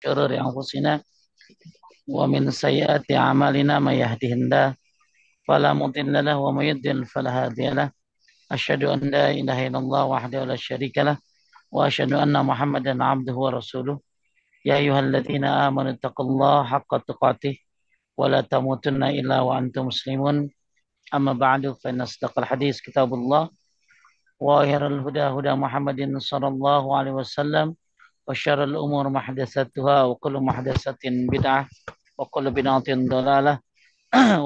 شرور أنفسنا ومن سيئات أعمالنا من يهده الله فلا مضل له ومن يضلل فلا هادي له أشهد أن لا إله إلا الله وحده لا شريك له وأشهد أن محمدا عبده ورسوله يا أيها الذين آمنوا اتقوا الله حق تقاته ولا تموتن إلا وأنتم مسلمون أما بعد فإن أصدق الحديث كتاب الله وخير الهدى هدى محمد صلى الله عليه وسلم وشر الأمور محدثاتها وكل محدثة بدعة وكل بدعة ضلالة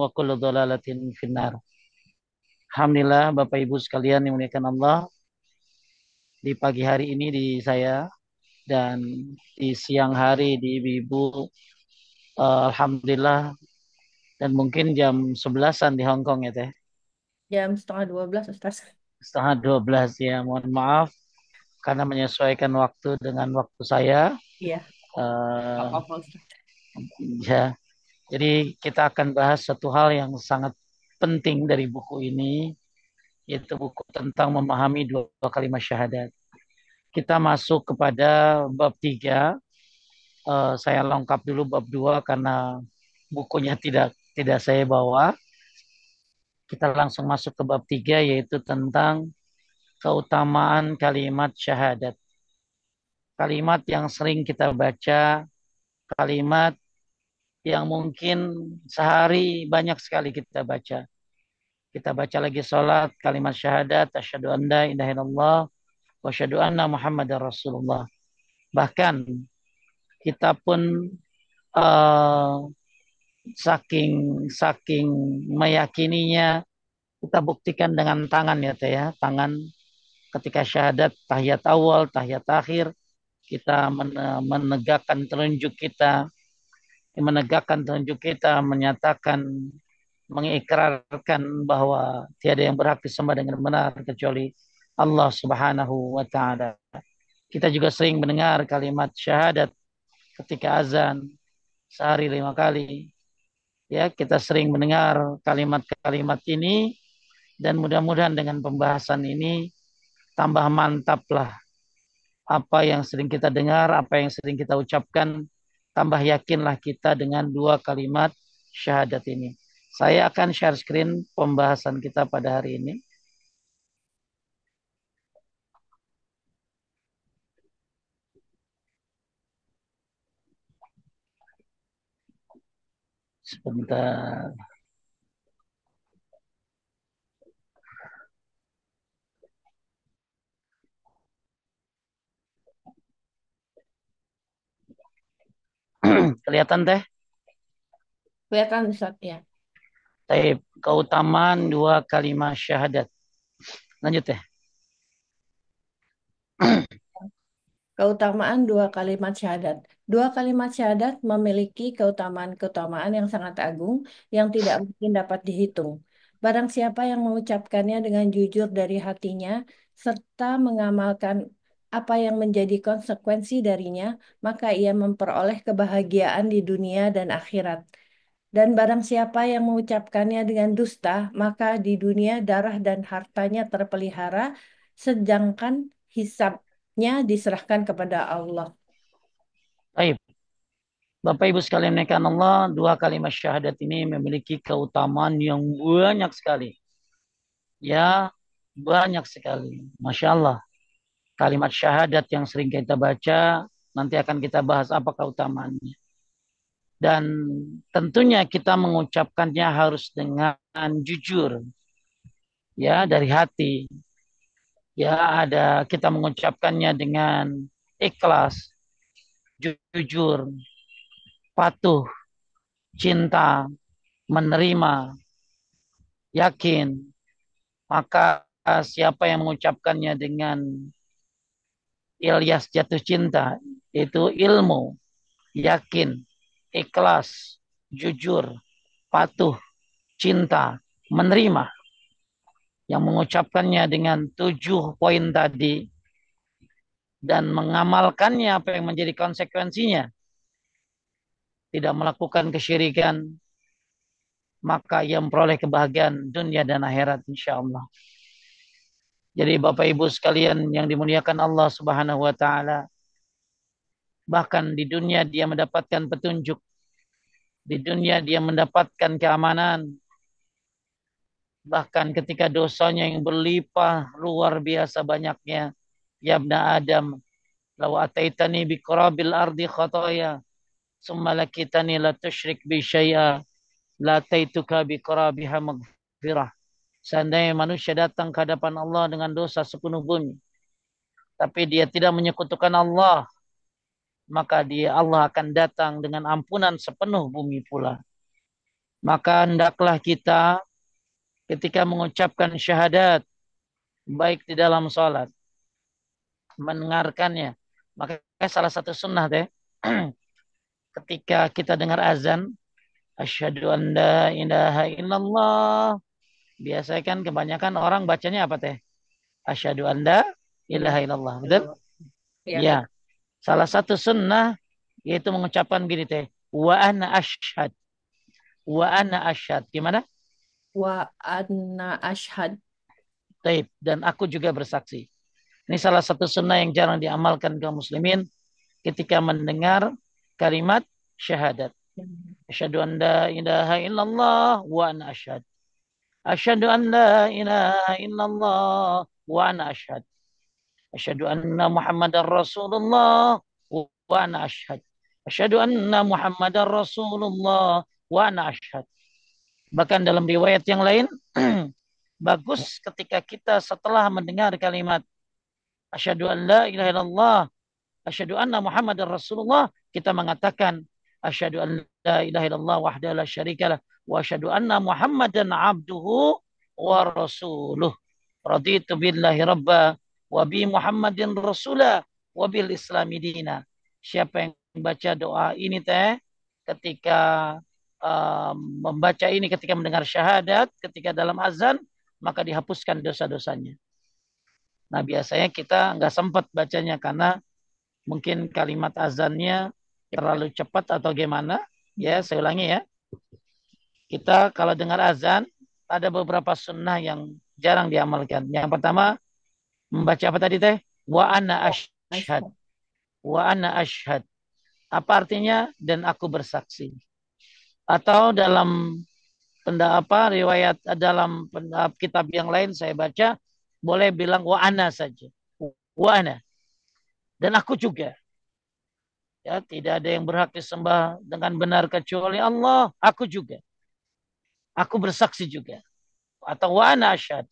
وكل ضلالة في النار. Alhamdulillah Bapak Ibu sekalian yang dimuliakan Allah, di pagi hari ini di saya dan di siang hari di Ibu, Alhamdulillah, dan mungkin jam 11-an di Hong Kong ya Teh. Jam setengah 12, Ustaz. Setengah 12 ya, mohon maaf karena menyesuaikan waktu dengan waktu saya. Iya, nggak Eh, apa-apa, Ustaz. ya, jadi kita akan bahas satu hal yang sangat penting dari buku ini, yaitu buku tentang memahami dua kalimat syahadat. Kita masuk kepada bab 3. Saya lengkap dulu bab 2 karena bukunya tidak saya bawa. Kita langsung masuk ke bab 3 yaitu tentang keutamaan kalimat syahadat. Kalimat yang sering kita baca, kalimat yang mungkin sehari banyak sekali kita baca. Kita baca lagi sholat, kalimat syahadat, asyhadu an la ilaha illallah, wa asyhadu anna Muhammadar Rasulullah. Bahkan kita pun uh, saking saking meyakininya, kita buktikan dengan tangan ya teh ya, tangan ketika syahadat, tahiyat awal, tahiyat akhir, kita menegakkan telunjuk kita, menyatakan, mengikrarkan bahwa tiada yang berhak disembah dengan benar kecuali Allah Subhanahu wa taala. Kita juga sering mendengar kalimat syahadat ketika azan sehari 5 kali. Ya, kita sering mendengar kalimat-kalimat ini dan mudah-mudahan dengan pembahasan ini tambah mantaplah apa yang sering kita dengar, apa yang sering kita ucapkan, tambah yakinlah kita dengan dua kalimat syahadat ini. Saya akan share screen pembahasan kita pada hari ini. Sebentar. Kelihatan teh? Kelihatan, Ustaz, ya. Taib. Keutamaan dua kalimat syahadat. Lanjut teh. Keutamaan dua kalimat syahadat. Dua kalimat syahadat memiliki keutamaan-keutamaan yang sangat agung yang tidak mungkin dapat dihitung. Barang siapa yang mengucapkannya dengan jujur dari hatinya serta mengamalkan apa yang menjadi konsekuensi darinya, maka ia memperoleh kebahagiaan di dunia dan akhirat. Dan barang siapa yang mengucapkannya dengan dusta, maka di dunia darah dan hartanya terpelihara, sedangkan hisabnya diserahkan kepada Allah. Taib. Bapak Ibu sekalian menaikkan Allah, dua kalimat syahadat ini memiliki keutamaan yang banyak sekali. Ya, banyak sekali. Masya Allah. Kalimat syahadat yang sering kita baca, nanti akan kita bahas apa keutamaannya. Dan tentunya kita mengucapkannya harus dengan jujur, ya, dari hati. Ya, ada kita mengucapkannya dengan ikhlas, jujur, patuh, cinta, menerima, yakin. Maka siapa yang mengucapkannya dengan Ilyas jatuh cinta, itu ilmu, yakin, ikhlas, jujur, patuh, cinta, menerima. Yang mengucapkannya dengan 7 poin tadi dan mengamalkannya apa yang menjadi konsekuensinya, tidak melakukan kesyirikan, maka ia memperoleh kebahagiaan dunia dan akhirat insya Allah. Jadi Bapak Ibu sekalian yang dimuliakan Allah Subhanahu wa taala, Bahkan di dunia dia mendapatkan petunjuk. Di dunia dia mendapatkan keamanan. Bahkan ketika dosanya yang berlimpah luar biasa banyaknya. Ya ibna Adam, law ataitani biqarabil ardi khataya, summa lakitani la tusyrik bi syai'a, la taituka biqarabiha maghfirah. Seandainya manusia datang ke hadapan Allah dengan dosa sepenuh bumi, tapi dia tidak menyekutukan Allah, maka dia Allah akan datang dengan ampunan sepenuh bumi pula. Maka hendaklah kita ketika mengucapkan syahadat, baik di dalam salat, mendengarkannya. Maka salah satu sunnah deh, ketika kita dengar azan, asyhadu an la ilaha illallah. Biasanya kan kebanyakan orang bacanya apa teh? Asyhadu an la Ilah. ilaha illallah. Betul? Ya, Ya. Salah satu sunnah yaitu mengucapkan gini teh, wa ana asyhad. Wa ana asyhad. Gimana? wa anna ashhad. Taib. Dan aku juga bersaksi. Ini salah satu sunnah yang jarang diamalkan kaum muslimin ketika mendengar kalimat syahadat. Asyhadu an la ilaha illallah wa ana asyhad. Asyhadu an la ilaha illallah wa ana asyhad. Asyhadu anna Muhammadar Rasulullah wa ana asyhad. Asyhadu anna Muhammadar Rasulullah wa ana asyhad. Bahkan dalam riwayat yang lain, bagus ketika kita setelah mendengar kalimat asyhadu an la ilaha illallah, asyhadu anna Muhammadar Rasulullah, kita mengatakan asyhadu an la ilaha illallah wahdahu la syarikalah wa asyhadu anna Muhammadan abduhu wa rasuluh. Raditu billahi rabba wa bi Muhammadin rasula wa bil islami dina. Siapa yang membaca doa ini teh ketika membaca ini ketika mendengar syahadat, ketika dalam azan, maka dihapuskan dosa-dosanya. Nah biasanya kita nggak sempat bacanya karena mungkin kalimat azannya terlalu cepat atau gimana. Ya, saya ulangi ya. Kita kalau dengar azan, ada beberapa sunnah yang jarang diamalkan. Yang pertama, membaca apa tadi teh? Wa ana asyhad. Ashhad. Wa ana asyhad. Apa artinya? Dan aku bersaksi. Atau dalam riwayat dalam kitab yang lain saya baca, boleh bilang wa ana saja. Wa ana. Dan aku juga. Ya, tidak ada yang berhak disembah dengan benar kecuali Allah. Aku juga. Aku bersaksi juga. Atau wa ana asyhad.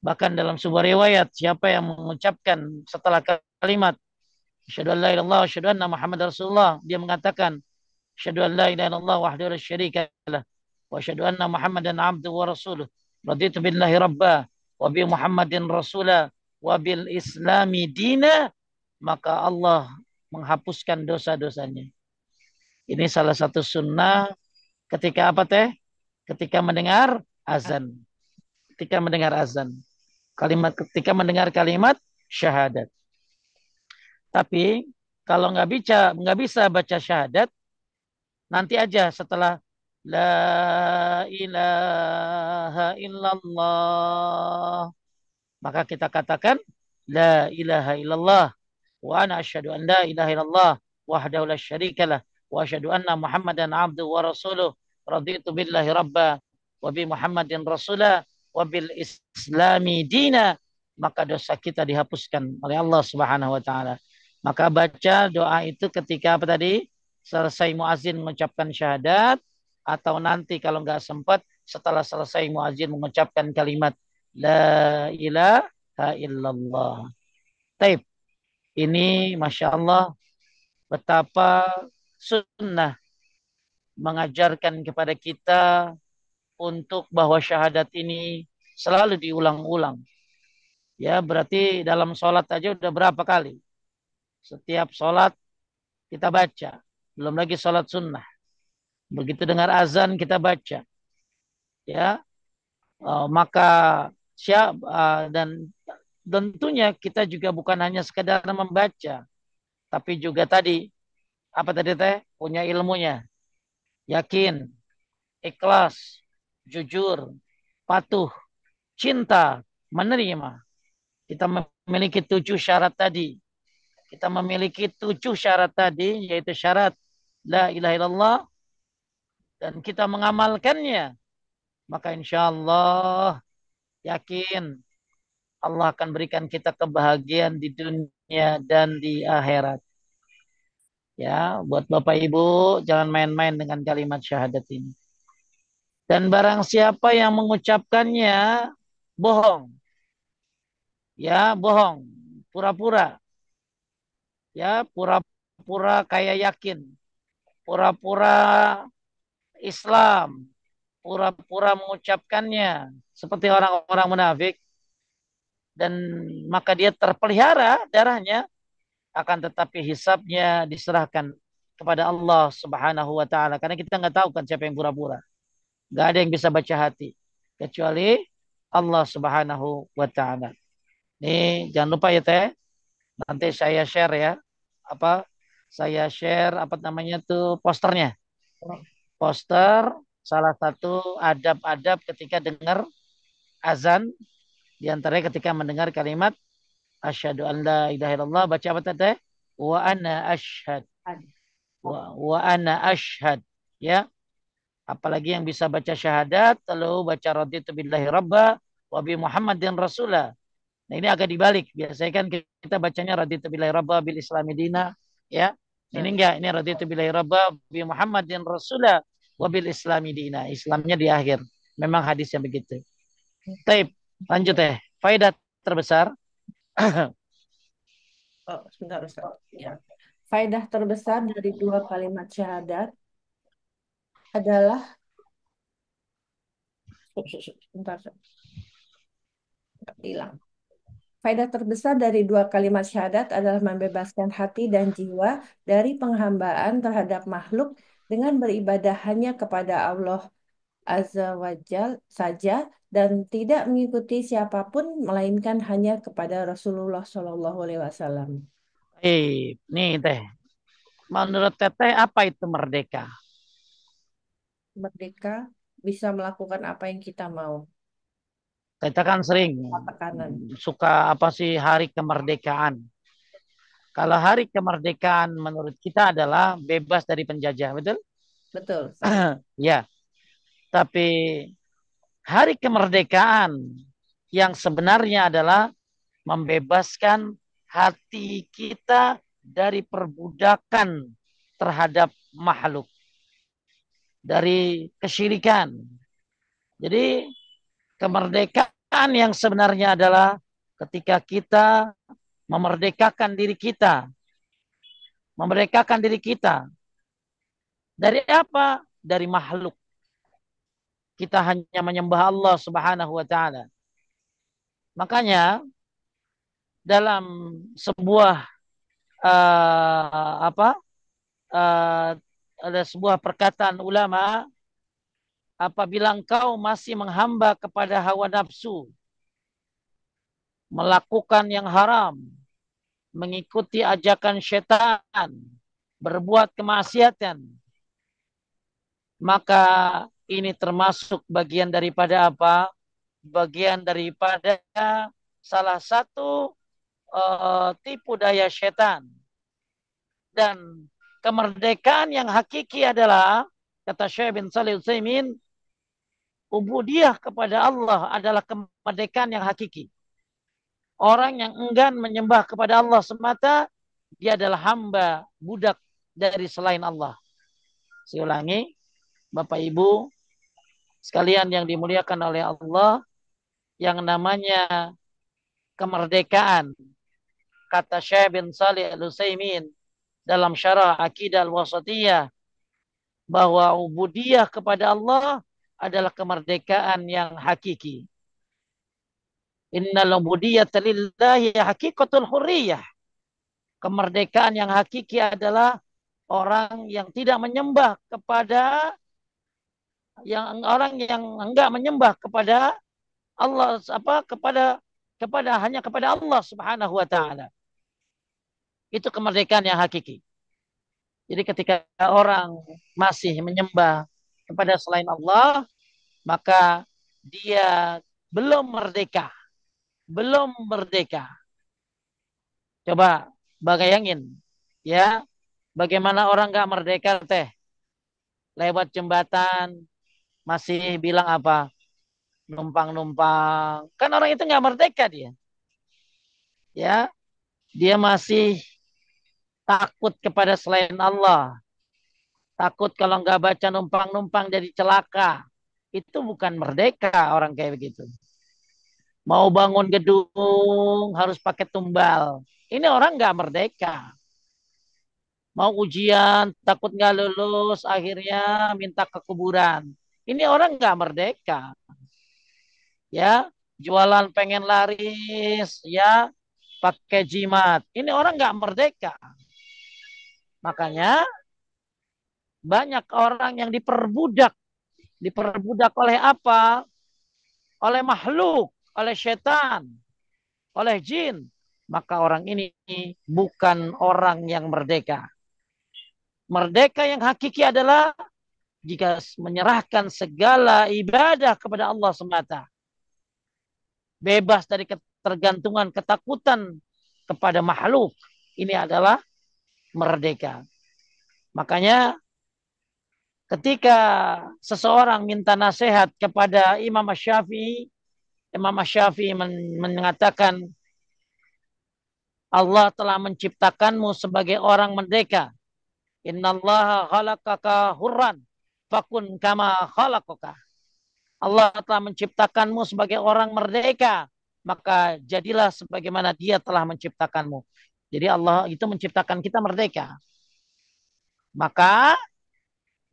Bahkan dalam sebuah riwayat, siapa yang mengucapkan setelah kalimat asyhadu an la ilaha illallah, asyhadu anna Muhammad Rasulullah, dia mengatakan asyhadu an la ilaha illallah wahdahu la syarika lah wa asyhadu anna Muhammadan abduhu wa rasuluh. Raditu billahi rabba wa bi Muhammadin rasula wa bil islami dina, maka Allah menghapuskan dosa-dosanya. Ini salah satu sunnah ketika apa teh? Ketika mendengar azan. Ketika mendengar azan. Ketika mendengar kalimat syahadat. Tapi kalau nggak bisa baca syahadat, nanti aja setelah la ilaha illallah, maka kita katakan la ilaha illallah wa ana asyhadu an la ilaha illallah wahdahu la syarikalah wa asyhadu anna Muhammadan abduhu wa rasuluh. Raditu billahi rabba wa bi Muhammadin rasula wa bil islami dina, maka dosa kita dihapuskan oleh Allah Subhanahu wa taala. Maka baca doa itu ketika apa tadi? Selesai muazin mengucapkan syahadat, atau nanti kalau nggak sempat setelah selesai muazin mengucapkan kalimat la ilaha illallah. Taib. Ini Masya Allah betapa sunnah mengajarkan kepada kita untuk bahwa syahadat ini selalu diulang-ulang. Ya, berarti dalam sholat aja udah berapa kali? Setiap sholat kita baca. Belum lagi sholat sunnah. Begitu dengar azan kita baca. Ya, maka dan tentunya kita juga bukan hanya sekedar membaca, tapi juga tadi apa tadi teh punya ilmunya, yakin, ikhlas, jujur, patuh, cinta, menerima. Kita memiliki 7 syarat tadi. kita memiliki 7 syarat tadi, yaitu syarat la ilaha illallah, dan kita mengamalkannya, maka insya Allah yakin Allah akan berikan kita kebahagiaan di dunia dan di akhirat. Ya, buat Bapak Ibu, jangan main-main dengan kalimat syahadat ini. Dan barang siapa yang mengucapkannya bohong, ya bohong, pura-pura, ya pura-pura kayak yakin, pura-pura Islam, pura-pura mengucapkannya seperti orang-orang munafik, dan maka dia terpelihara darahnya, akan tetapi hisabnya diserahkan kepada Allah Subhanahu wa taala, karena kita nggak tahu kan siapa yang pura-pura. Nggak ada yang bisa baca hati kecuali Allah Subhanahu wa taala. Nih jangan lupa ya Teh, nanti saya share ya, apa saya share apa namanya tuh posternya. Poster salah satu adab-adab ketika dengar azan, diantaranya ketika mendengar kalimat asyhadu an la ilaha illallah, baca apa tadi? Wa ana asyhad. Wa ana asyhad. Ya, apalagi yang bisa baca syahadat lalu baca raditu billahi rabba wa bi Muhammadin rasulah. Nah, ini agak dibalik. Biasanya kan kita bacanya raditu billahi rabba bil islami dina, ya. Ini enggak, ini raditu billahi rabba bi Muhammadin rasulah wa bil islami dina. Islamnya di akhir. Memang hadisnya begitu. Taib, lanjut Faedah terbesar. Oh, sebentar, Ustaz. Ya. Faedah terbesar dari dua kalimat syahadat adalah, sebentar, hilang. Faedah terbesar dari dua kalimat syahadat adalah membebaskan hati dan jiwa dari penghambaan terhadap makhluk dengan beribadah hanya kepada Allah Azza wa Jal saja dan tidak mengikuti siapapun melainkan hanya kepada Rasulullah Shallallahu Alaihi Wasallam. Nih Teh, menurut Teteh apa itu merdeka? Merdeka bisa melakukan apa yang kita mau. Kita kan sering Tekanan. suka apa sih hari kemerdekaan. Kalau hari kemerdekaan menurut kita adalah bebas dari penjajah, betul? Betul, Ustaz. Ya, tapi hari kemerdekaan yang sebenarnya adalah membebaskan hati kita dari perbudakan terhadap makhluk, dari kesyirikan. Jadi kemerdekaan yang sebenarnya adalah ketika kita memerdekakan diri kita. Memerdekakan diri kita. Dari apa? Dari makhluk. Kita hanya menyembah Allah Subhanahu wa taala. Makanya dalam sebuah apa? Ada sebuah perkataan ulama, apabila engkau masih menghamba kepada hawa nafsu, melakukan yang haram, mengikuti ajakan syaitan, berbuat kemaksiatan, maka ini termasuk bagian daripada apa? Bagian daripada salah satu tipu daya syaitan. Dan kemerdekaan yang hakiki adalah, kata Syekh bin Shalih Utsaimin, ubudiyah kepada Allah adalah kemerdekaan yang hakiki. Orang yang enggan menyembah kepada Allah semata, dia adalah hamba, budak dari selain Allah. Saya ulangi, Bapak Ibu sekalian yang dimuliakan oleh Allah, yang namanya kemerdekaan, kata Syekh bin Shalih Al-Utsaimin dalam syarah Aqidah Al-Wasatiyah, bahwa ubudiyah kepada Allah adalah kemerdekaan yang hakiki. Innal ubudiyyata lillahi hakikatul hurriyah. Kemerdekaan yang hakiki adalah orang yang tidak menyembah kepada, yang orang yang enggak menyembah kepada Allah, apa, kepada hanya kepada Allah Subhanahu wa taala. Itu kemerdekaan yang hakiki. Jadi ketika orang masih menyembah kepada selain Allah, maka dia belum merdeka. Belum merdeka. Coba Bayangin, ya, bagaimana orang nggak merdeka teh, lewat jembatan masih bilang apa? Numpang-numpang. Kan orang itu nggak merdeka dia, ya. Dia masih takut kepada selain Allah. Takut kalau nggak baca numpang-numpang jadi celaka. Itu bukan merdeka orang kayak begitu. Mau bangun gedung harus pakai tumbal. Ini orang nggak merdeka. Mau ujian takut nggak lulus akhirnya minta ke kuburan. Ini orang nggak merdeka. Ya, jualan pengen laris, ya, pakai jimat. Ini orang nggak merdeka. Makanya banyak orang yang diperbudak. Diperbudak oleh apa? Oleh makhluk, oleh setan, oleh jin. Maka orang ini bukan orang yang merdeka. Merdeka yang hakiki adalah jika menyerahkan segala ibadah kepada Allah semata. Bebas dari ketergantungan, ketakutan kepada makhluk. Ini adalah merdeka. Makanya ketika seseorang minta nasihat kepada Imam Syafi'i, Imam Syafi'i mengatakan Allah telah menciptakanmu sebagai orang merdeka. Innallaha khalaqaka hurran fakun kama khalaqaka. Allah telah menciptakanmu sebagai orang merdeka, maka jadilah sebagaimana Dia telah menciptakanmu. Jadi Allah itu menciptakan kita merdeka. Maka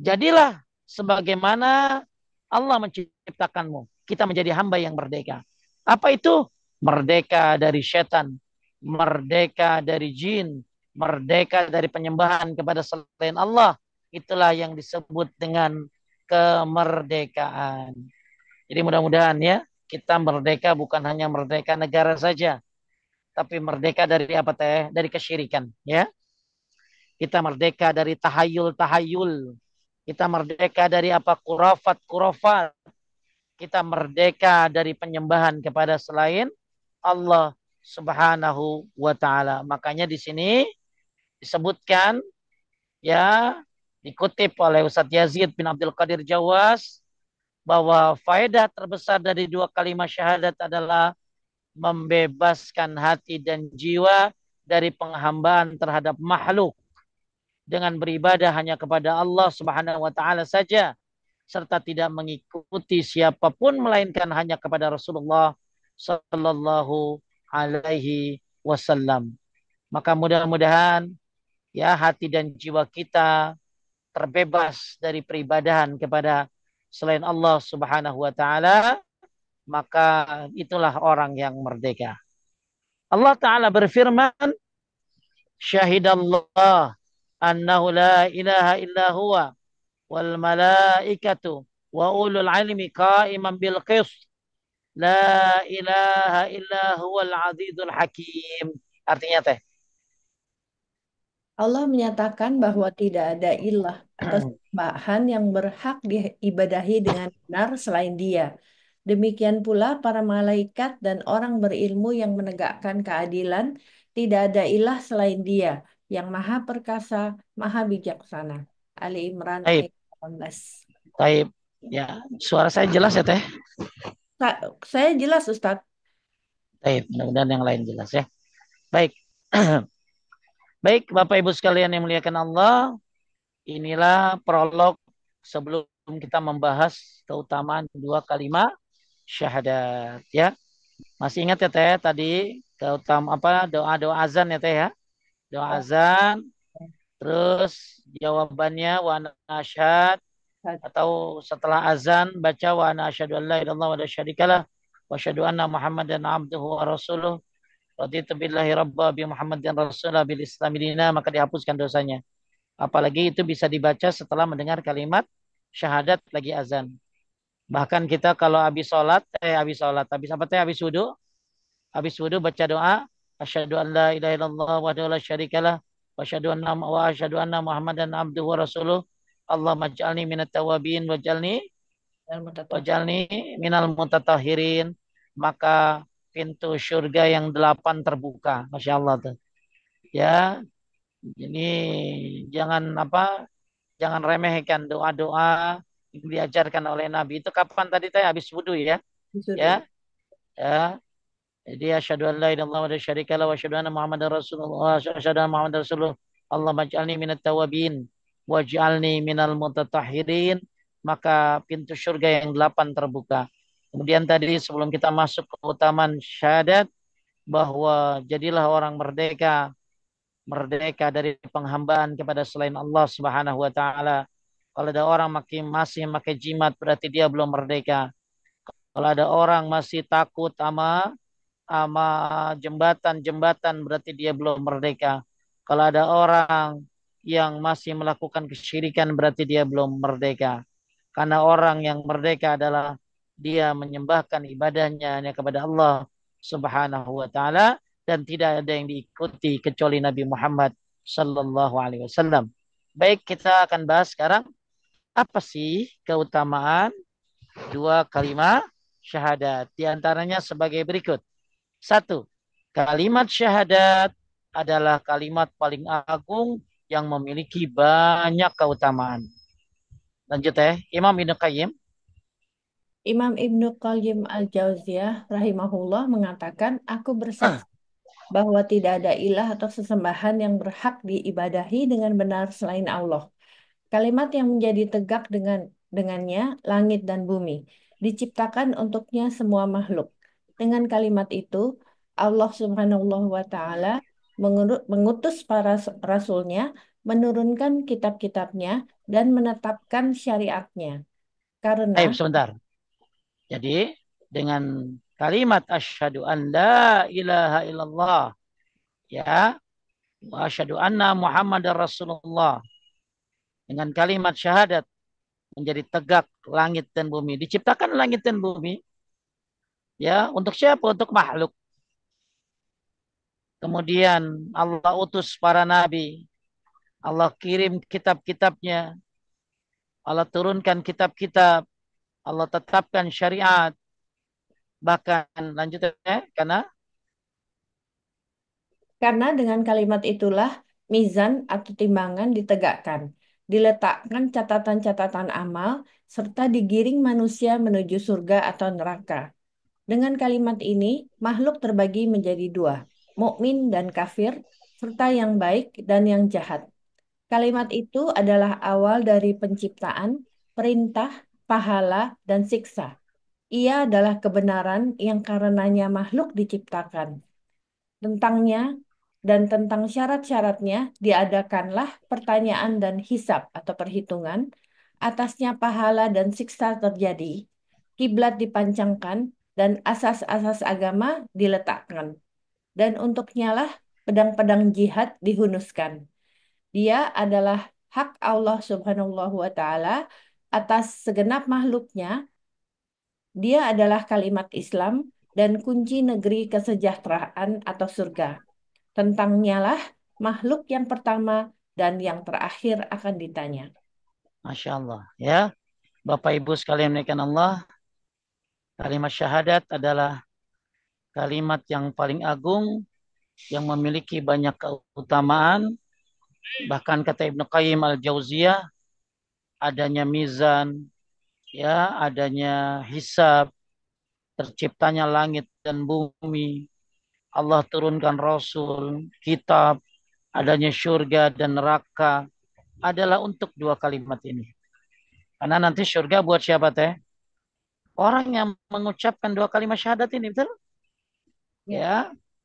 jadilah sebagaimana Allah menciptakanmu. Kita menjadi hamba yang merdeka. Apa itu? Merdeka dari setan, merdeka dari jin, merdeka dari penyembahan kepada selain Allah. Itulah yang disebut dengan kemerdekaan. Jadi mudah-mudahan ya, kita merdeka bukan hanya merdeka negara saja, tapi merdeka dari apa teh? Dari kesyirikan, ya. Kita merdeka dari tahayul-tahayul. Kita merdeka dari apa? Kurafat-kurafat. Kita merdeka dari penyembahan kepada selain Allah Subhanahu wa taala. Makanya di sini disebutkan, ya, dikutip oleh Ustadz Yazid bin Abdul Qadir Jawas bahwa faedah terbesar dari dua kalimat syahadat adalah membebaskan hati dan jiwa dari penghambaan terhadap makhluk dengan beribadah hanya kepada Allah Subhanahu wa taala saja serta tidak mengikuti siapapun melainkan hanya kepada Rasulullah sallallahu alaihi wasallam. Maka mudah-mudahan ya hati dan jiwa kita terbebas dari peribadahan kepada selain Allah Subhanahu wa taala, maka itulah orang yang merdeka. Allah taala berfirman, syahidallah annahu la ilaha illa huwa wal malaikatu wa ulul ilmi qa'iman bil qist. La ilaha illa huwal azizul hakim. Artinya teh. Allah menyatakan bahwa tidak ada ilah atau sembahan yang berhak diibadahi dengan benar selain Dia. Demikian pula para malaikat dan orang berilmu yang menegakkan keadilan, tidak ada ilah selain Dia, yang Maha Perkasa, Maha Bijaksana. Ali Imran Taib, ayat 18. taib. Ya, suara saya jelas ya teh. Saya jelas Ustadz. Taib, mudah-mudahan yang lain jelas ya. Baik. Baik, Bapak Ibu sekalian yang muliakan Allah, inilah prolog sebelum kita membahas keutamaan dua kalimat syahadat ya. Masih ingat ya teh tadi keutamaan apa doa-doa azan ya teh ya. Doa azan, terus jawabannya wa ana asyhad, atau setelah azan baca wa ana asyhadu an la ilaha illallah wa la syarikalah wa asyhadu anna muhammadan abduhu wa rasuluh raditu billahi rabba bi muhammadin rasulah bil islami dina, maka dihapuskan dosanya. Apalagi itu bisa dibaca setelah mendengar kalimat syahadat lagi azan. Bahkan kita kalau habis apa teh, habis wudu baca doa asyhadu an la ilaha illallah wa la syarikalah wa asyhadu anna muhammadan abduhu wa rasuluh Allahumma ij'alni minat tawabin waj'alni minal mutatahhirin. Maka pintu surga yang 8 terbuka. Masya Allah tuh. Ya, ini jangan apa? Jangan remehkan doa-doa yang diajarkan oleh Nabi. Itu kapan tadi teh habis wudu ya? Disuruh. Ya, ya. Jadi asyhadu an la ilaha illallah wa la syarika lah wa asyhadu anna Muhammadar Rasulullah wa asyhadu anna Muhammadar Rasulullah. Allahumma ij'alni minat tawabin waj'alni minal mutatahhirin. Maka pintu surga yang 8 terbuka. Kemudian tadi sebelum kita masuk ke keutamaan syahadat bahwa jadilah orang merdeka, merdeka dari penghambaan kepada selain Allah Subhanahu wa taala. Kalau ada orang masih pakai jimat berarti dia belum merdeka. Kalau ada orang masih takut sama jembatan-jembatan berarti dia belum merdeka. Kalau ada orang yang masih melakukan kesyirikan berarti dia belum merdeka. Karena orang yang merdeka adalah dia menyembahkan ibadahnya hanya kepada Allah Subhanahu wa taala dan tidak ada yang diikuti kecuali Nabi Muhammad sallallahu alaihi wasallam. Baik, kita akan bahas sekarang apa sih keutamaan dua kalimat syahadat. Di antaranya sebagai berikut. Satu, kalimat syahadat adalah kalimat paling agung yang memiliki banyak keutamaan. Lanjut ya, Imam Ibnu Qayyim. Imam Ibnu Qayyim Al-Jauziyah rahimahullah mengatakan, aku bersaksi bahwa tidak ada ilah atau sesembahan yang berhak diibadahi dengan benar selain Allah. Kalimat yang menjadi tegak dengannya langit dan bumi, diciptakan untuknya semua makhluk. Dengan kalimat itu, Allah Subhanahu wa taala mengutus para rasulnya, menurunkan kitab-kitabnya dan menetapkan syariatnya. Karena Sebentar. Jadi dengan kalimat asyhadu an la ilaha illallah ya wa asyhadu anna Muhammadar Rasulullah, dengan kalimat syahadat menjadi tegak langit dan bumi. Diciptakan langit dan bumi ya untuk siapa? Untuk makhluk. Kemudian Allah utus para nabi, Allah kirim kitab-kitabnya, Allah turunkan kitab-kitab, Allah tetapkan syariat. Bahkan lanjutnya karena Karena dengan kalimat itulah mizan atau timbangan ditegakkan, diletakkan catatan-catatan amal, serta digiring manusia menuju surga atau neraka. Dengan kalimat ini, makhluk terbagi menjadi dua, mukmin dan kafir, serta yang baik dan yang jahat. Kalimat itu adalah awal dari penciptaan, perintah, pahala, dan siksa. Ia adalah kebenaran yang karenanya makhluk diciptakan. Tentangnya dan tentang syarat-syaratnya diadakanlah pertanyaan dan hisab atau perhitungan. Atasnya pahala dan siksa terjadi. Kiblat dipancangkan dan asas-asas agama diletakkan. Dan untuknya lah pedang-pedang jihad dihunuskan. Dia adalah hak Allah Subhanahu wa taala atas segenap makhluknya. Dia adalah kalimat Islam dan kunci negeri kesejahteraan atau surga. Tentangnya lah makhluk yang pertama dan yang terakhir akan ditanya. Masya Allah ya, Bapak Ibu sekalian menaikkan Allah, kalimat syahadat adalah kalimat yang paling agung yang memiliki banyak keutamaan. Bahkan kata Ibnu Qayyim Al-Jauziyah, adanya mizan, ya, adanya hisab, terciptanya langit dan bumi, Allah turunkan Rasul, kitab, adanya surga dan neraka adalah untuk dua kalimat ini. Karena nanti surga buat siapa teh? Orang yang mengucapkan dua kalimat syahadat ini, betul? Ya. Ya.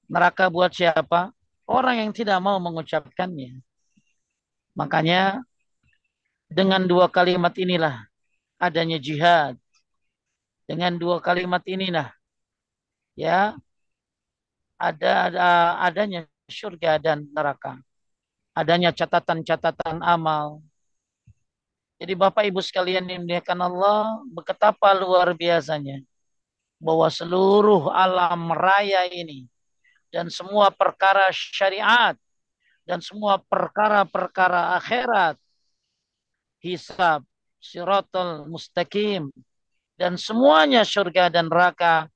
Neraka buat siapa? Orang yang tidak mau mengucapkannya. Makanya dengan dua kalimat inilah adanya jihad. Dengan dua kalimat inilah ya adanya surga dan neraka. Adanya catatan-catatan amal. Jadi Bapak Ibu sekalian yang dimuliakan Allah, betapa luar biasanya bahwa seluruh alam raya ini dan semua perkara syariat dan semua perkara-perkara akhirat, hisab, siratul mustaqim, dan semuanya surga dan neraka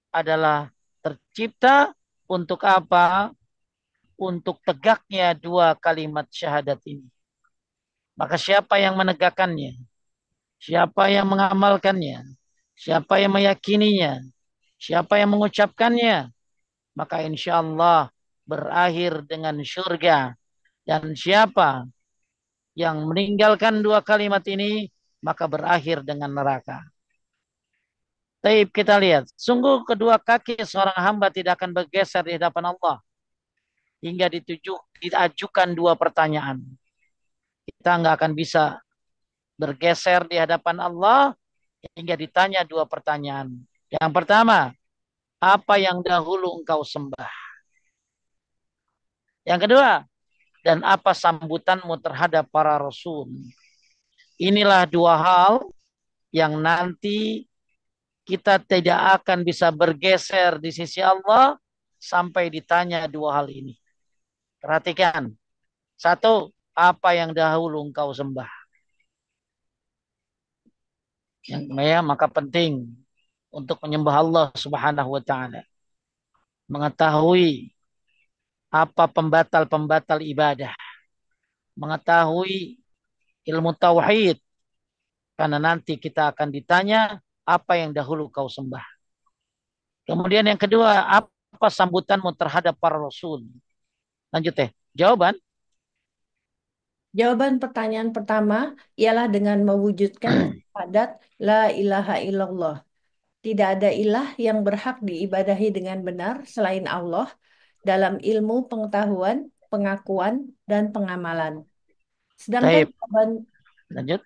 adalah tercipta untuk apa? untuk tegaknya dua kalimat syahadat ini. Maka siapa yang menegakkannya? Siapa yang mengamalkannya? Siapa yang meyakininya? Siapa yang mengucapkannya? Maka insya Allah berakhir dengan syurga. Dan siapa yang meninggalkan dua kalimat ini, maka berakhir dengan neraka. Taib kita lihat, sungguh kedua kaki seorang hamba tidak akan bergeser di hadapan Allah hingga diajukan dua pertanyaan. Kita nggak akan bisa bergeser di hadapan Allah hingga ditanya dua pertanyaan. Yang pertama, apa yang dahulu engkau sembah? Yang kedua, dan apa sambutanmu terhadap para rasul? Inilah dua hal yang nanti kita tidak akan bisa bergeser di sisi Allah sampai ditanya dua hal ini. Perhatikan. Satu, apa yang dahulu engkau sembah? Yang ya, maka penting untuk menyembah Allah Subhanahu wa taala. Mengetahui apa pembatal-pembatal ibadah. Mengetahui ilmu tauhid. Karena nanti kita akan ditanya apa yang dahulu kau sembah. Kemudian yang kedua, apa sambutanmu terhadap para rasul? Lanjut teh. Jawaban. Jawaban pertanyaan pertama ialah dengan mewujudkan syahadat la ilaha illallah. Tidak ada ilah yang berhak diibadahi dengan benar selain Allah dalam ilmu pengetahuan, pengakuan, dan pengamalan. Sedangkan Taib. jawaban Lanjut.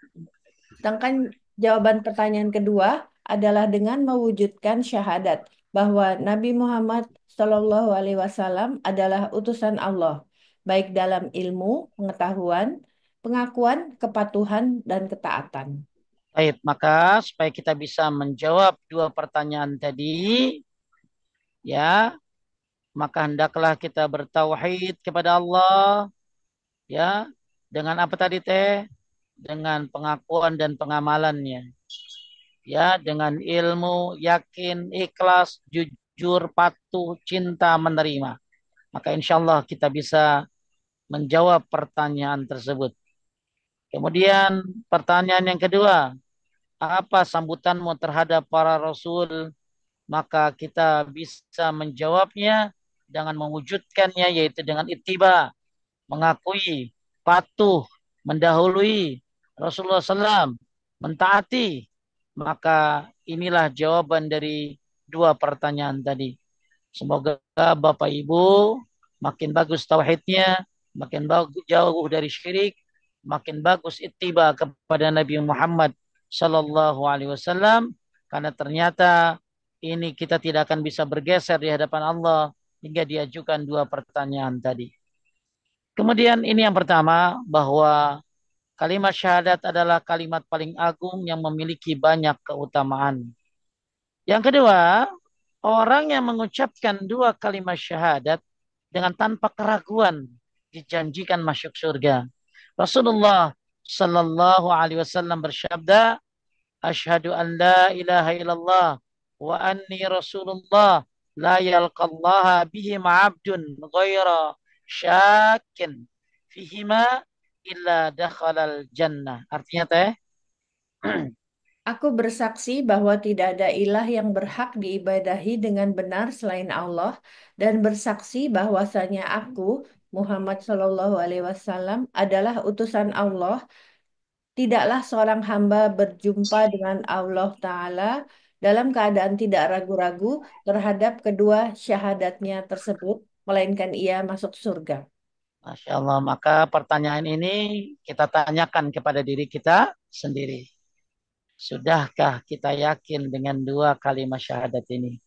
Sedangkan jawaban pertanyaan kedua adalah dengan mewujudkan syahadat bahwa Nabi Muhammad Shallallahu Alaihi Wasallam adalah utusan Allah, baik dalam ilmu, pengetahuan, pengakuan, kepatuhan, dan ketaatan. Baik, maka supaya kita bisa menjawab dua pertanyaan tadi, ya, maka hendaklah kita bertauhid kepada Allah, ya, dengan apa tadi teh? Dengan pengakuan dan pengamalannya, ya, dengan ilmu, yakin, ikhlas, jujur, patuh, cinta, menerima. Maka insya Allah kita bisa menjawab pertanyaan tersebut. Kemudian pertanyaan yang kedua, apa sambutanmu terhadap para rasul? Maka kita bisa menjawabnya dengan mewujudkannya, yaitu dengan ittiba, mengakui, patuh, mendahului Rasulullah SAW, mentaati. Maka inilah jawaban dari dua pertanyaan tadi. Semoga Bapak Ibu makin bagus tauhidnya, makin bagus jauh dari syirik, makin bagus ittiba kepada Nabi Muhammad Sallallahu Alaihi Wasallam. Karena ternyata ini kita tidak akan bisa bergeser di hadapan Allah hingga diajukan dua pertanyaan tadi. Kemudian ini yang pertama, bahwa kalimat syahadat adalah kalimat paling agung yang memiliki banyak keutamaan. Yang kedua, orang yang mengucapkan dua kalimat syahadat dengan tanpa keraguan dijanjikan masuk surga. Rasulullah Sallallahu Alaihi Wasallam bersabda, Ashhadu an la ilaha illallah wa anni Rasulullah la yalqallaha bihim abdun ghaira syakin fihima illa dakhalal jannah. Artinya teh, Aku bersaksi bahwa tidak ada ilah yang berhak diibadahi dengan benar selain Allah dan bersaksi bahwasanya aku, Muhammad Shallallahu Alaihi Wasallam, adalah utusan Allah. Tidaklah seorang hamba berjumpa dengan Allah Ta'ala dalam keadaan tidak ragu-ragu terhadap kedua syahadatnya tersebut, melainkan ia masuk surga. Masya Allah, maka pertanyaan ini kita tanyakan kepada diri kita sendiri. Sudahkah kita yakin dengan dua kalimat syahadat ini?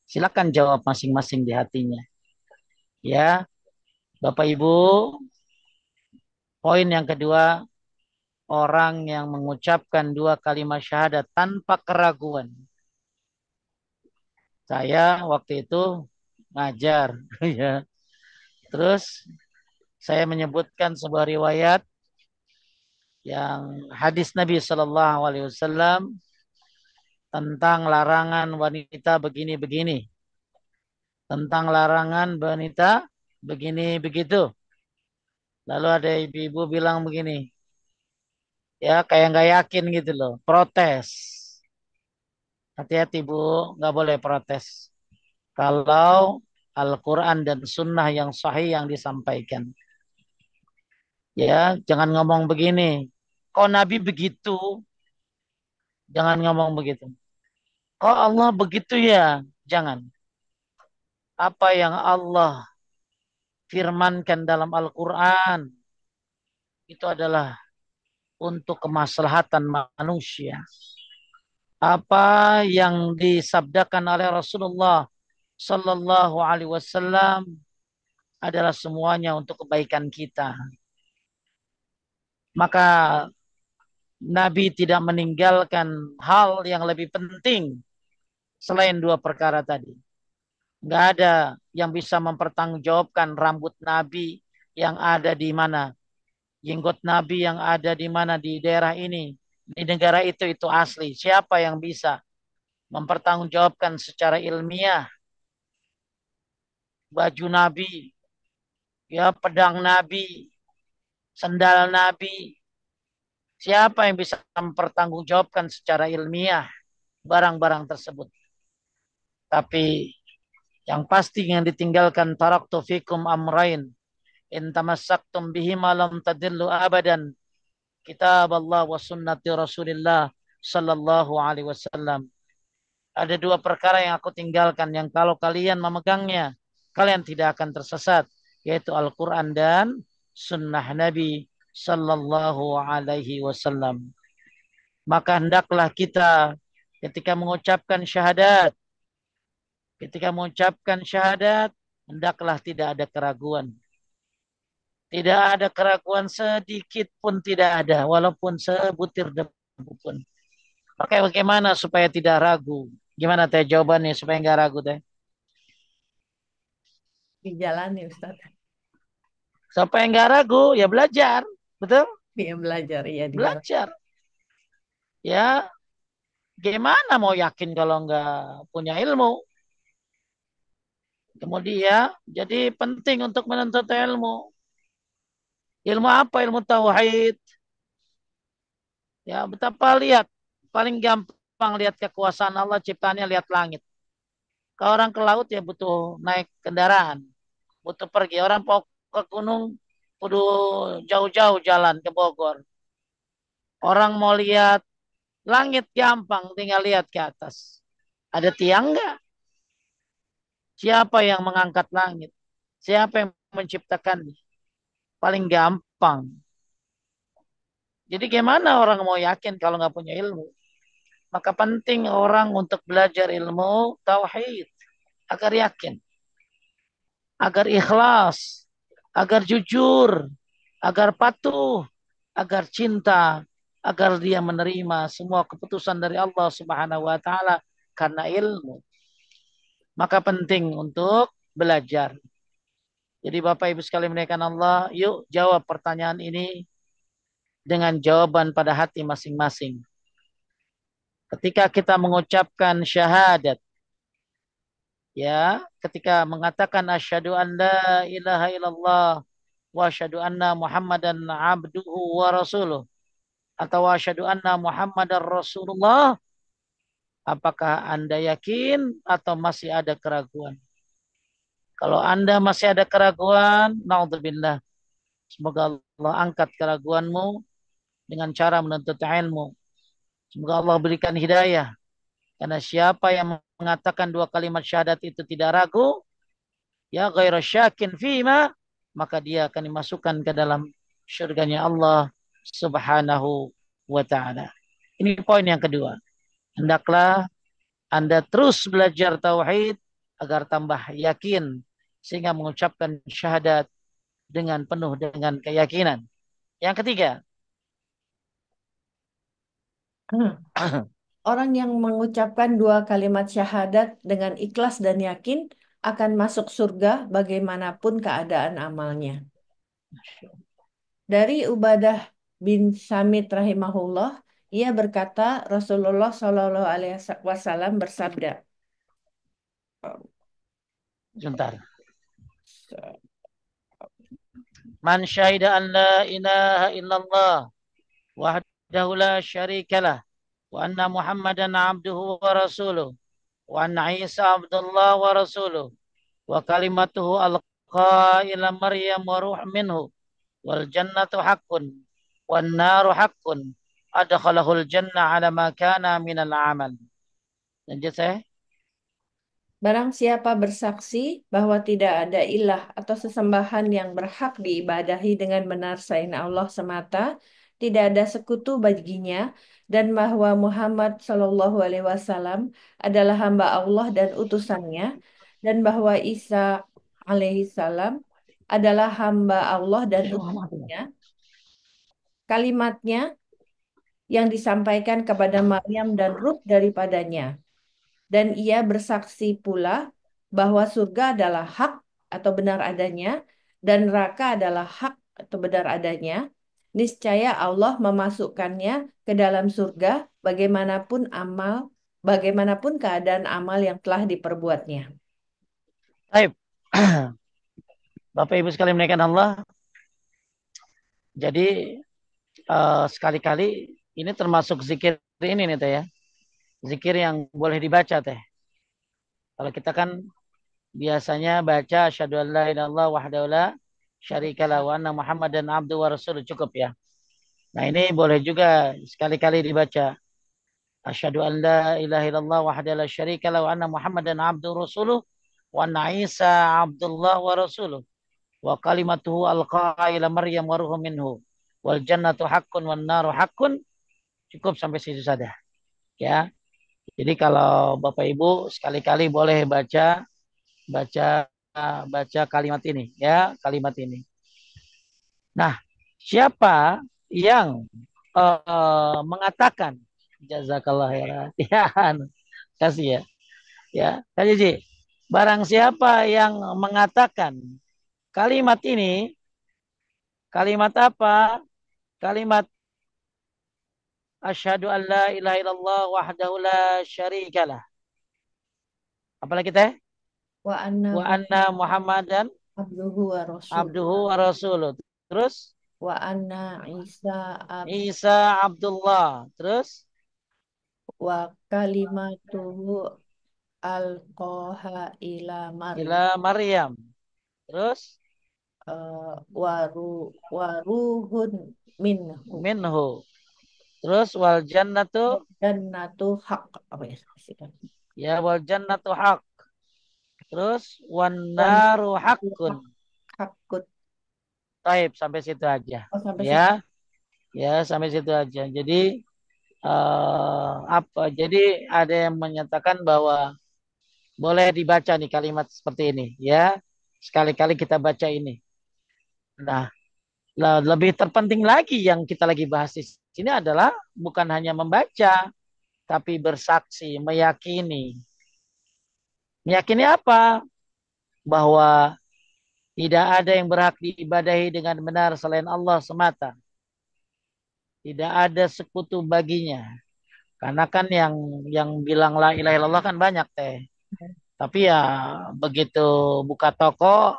Silakan jawab masing-masing di hatinya. Ya, Bapak Ibu, poin yang kedua, orang yang mengucapkan dua kalimat syahadat tanpa keraguan. Saya waktu itu ngajar, ya. Terus saya menyebutkan sebuah riwayat yang hadis Nabi Shallallahu Alaihi Wasallam tentang larangan wanita begini-begini, tentang larangan wanita begini begitu. Lalu ada ibu-ibu bilang begini, ya kayak nggak yakin gitu loh, protes. Hati-hati Bu, nggak boleh protes. Kalau Al-Quran dan Sunnah yang sahih yang disampaikan. Ya, jangan ngomong begini. Kok Nabi begitu? Jangan ngomong begitu. Kok Allah begitu ya? Jangan. Apa yang Allah firmankan dalam Al-Quran itu adalah untuk kemaslahatan manusia. Apa yang disabdakan oleh Rasulullah Sallallahu Alaihi Wasallam adalah semuanya untuk kebaikan kita. Maka Nabi tidak meninggalkan hal yang lebih penting selain dua perkara tadi. Nggak ada yang bisa mempertanggungjawabkan rambut Nabi yang ada di mana, jenggot Nabi yang ada di mana di daerah ini, di negara itu asli. Siapa yang bisa mempertanggungjawabkan secara ilmiah baju Nabi, ya pedang Nabi, sendal Nabi? Siapa yang bisa mempertanggungjawabkan secara ilmiah barang-barang tersebut? Tapi yang pasti yang ditinggalkan taraktu fikum amrain in tamassaktum bihima lam tadillu abadan kitab Allah wa sunnati Rasulillah sallallahu alaihi wasallam. Ada dua perkara yang aku tinggalkan yang kalau kalian memegangnya kalian tidak akan tersesat, yaitu Al-Qur'an dan sunnah Nabi sallallahu alaihi wasallam. Maka hendaklah kita ketika mengucapkan syahadat, hendaklah tidak ada keraguan. Tidak ada keraguan sedikit pun tidak ada, walaupun sebutir debu pun. Oke, bagaimana supaya tidak ragu? Gimana teh jawabannya supaya nggak ragu teh? Dijalani Ustaz. Supaya nggak ragu, ya belajar, betul? Dia belajar ya di jalan. Belajar. Ya, gimana mau yakin kalau nggak punya ilmu? Kemudian, jadi penting untuk menuntut ilmu. Ilmu apa? Ilmu tauhid. Ya, betapa lihat. Paling gampang lihat kekuasaan Allah, ciptaannya lihat langit. Kalau orang ke laut ya butuh naik kendaraan, butuh pergi. Orang mau ke gunung, kudu jauh-jauh jalan ke Bogor. Orang mau lihat langit gampang, tinggal lihat ke atas. Ada tiang nggak? Siapa yang mengangkat langit? Siapa yang menciptakannya? Paling gampang. Jadi gimana orang mau yakin kalau nggak punya ilmu? Maka penting orang untuk belajar ilmu tauhid agar yakin, agar ikhlas, agar jujur, agar patuh, agar cinta, agar dia menerima semua keputusan dari Allah Subhanahu wa taala karena ilmu. Maka penting untuk belajar. Jadi Bapak Ibu sekalian menaikkan Allah, yuk jawab pertanyaan ini dengan jawaban pada hati masing-masing. Ketika kita mengucapkan syahadat, ya, ketika mengatakan asyhadu an la ilaha illallah wa asyhadu anna Muhammadan abduhu wa rasuluh atau wa asyhadu anna Muhammadar Rasulullah, apakah Anda yakin atau masih ada keraguan? Kalau Anda masih ada keraguan, naudzubillah, semoga Allah angkat keraguanmu dengan cara menuntut ilmu. Semoga Allah berikan hidayah. Karena siapa yang mengatakan dua kalimat syahadat itu tidak ragu, ya ghairu syakin fima, maka dia akan dimasukkan ke dalam syurganya Allah Subhanahu wa taala. Ini poin yang kedua. Hendaklah Anda terus belajar tauhid agar tambah yakin sehingga mengucapkan syahadat dengan penuh dengan keyakinan. Yang ketiga, Orang yang mengucapkan dua kalimat syahadat dengan ikhlas dan yakin akan masuk surga bagaimanapun keadaan amalnya. Dari Ubadah bin Samit rahimahullah, ia berkata Rasulullah Shallallahu Alaihi Wasallam bersabda, sebentar. Man syahida an la ilaha illallah wahdahu la syarikalah wa anna Muhammadan abduhu wa rasuluh wa anna Isa abdullah wa rasuluh wa kalimatuhu alqa ila Maryam wa ruh minhu wal jannatu haqqun wan naru haqqun adkhalahul jannah ala ma kana minal amal. Lanjut saya. Barang siapa bersaksi bahwa tidak ada ilah atau sesembahan yang berhak diibadahi dengan benar selain Allah semata, tidak ada sekutu baginya, dan bahwa Muhammad Shallallahu Alaihi Wasallam adalah hamba Allah dan utusannya, dan bahwa Isa alaihi salam adalah hamba Allah dan utusannya, kalimatnya yang disampaikan kepada Maryam dan ruh daripadanya. Dan ia bersaksi pula bahwa surga adalah hak atau benar adanya, dan neraka adalah hak atau benar adanya. Niscaya Allah memasukkannya ke dalam surga bagaimanapun keadaan amal yang telah diperbuatnya. Baik. Bapak Ibu sekalian menaikkan Allah. Jadi sekali-kali ini termasuk zikir ini nih teh ya. Zikir yang boleh dibaca teh. Kalau kita kan biasanya baca asyhadu an la ilaha illallah wahdahu la syarikalah wa anna Muhammadan abduhu wa rasuluh cukup ya. Nah, ini boleh juga sekali-kali dibaca asyhadu an la ilaha illallah wahdahu la syarikalah wa anna Muhammadan abduhu wa rasuluh wa anna Isa abdullah wa rasuluh wa kalimatuhu alqa ila Maryam wa ruhum minhu wal jannatu haqqun wan naru haqqun. Cukup sampai situ saja ya. Jadi kalau Bapak Ibu sekali-kali boleh baca baca baca kalimat ini ya, kalimat ini. Nah, siapa yang mengatakan jazakallah ya, kasih ya. Ya, kasih Ji. Barang siapa yang mengatakan kalimat ini, kalimat apa? Kalimat asyhadu an la ilaha illallah wahdahu la syarikalah. Apalagi teh? Wa anna Wa anna Muhammadan abduhu wa rasul. abduhu wa rasuluh. Terus Wa anna Isa Isa Abdullah. Terus wa kalimatuhu alqaha ila Maryam. ila Maryam. Terus Waru waruhun minhu minhu. Terus wal jannatu jannatu hak apa ya sih kan ya wal jannatu haq. Terus wan wan naru haqqun. hakut. Taib sampai situ aja. Oh, sampai Ya, situ. ya sampai situ aja. Jadi apa? Jadi ada yang menyatakan bahwa boleh dibaca nih kalimat seperti ini, ya. Sekali-kali kita baca ini. Nah, lebih terpenting lagi yang kita lagi bahas di sini adalah bukan hanya membaca, tapi bersaksi, meyakini. Meyakini apa? Bahwa tidak ada yang berhak diibadahi dengan benar selain Allah semata. Tidak ada sekutu baginya. Karena kan yang bilang la ilaha illallah kan banyak teh. Tapi ya begitu buka toko,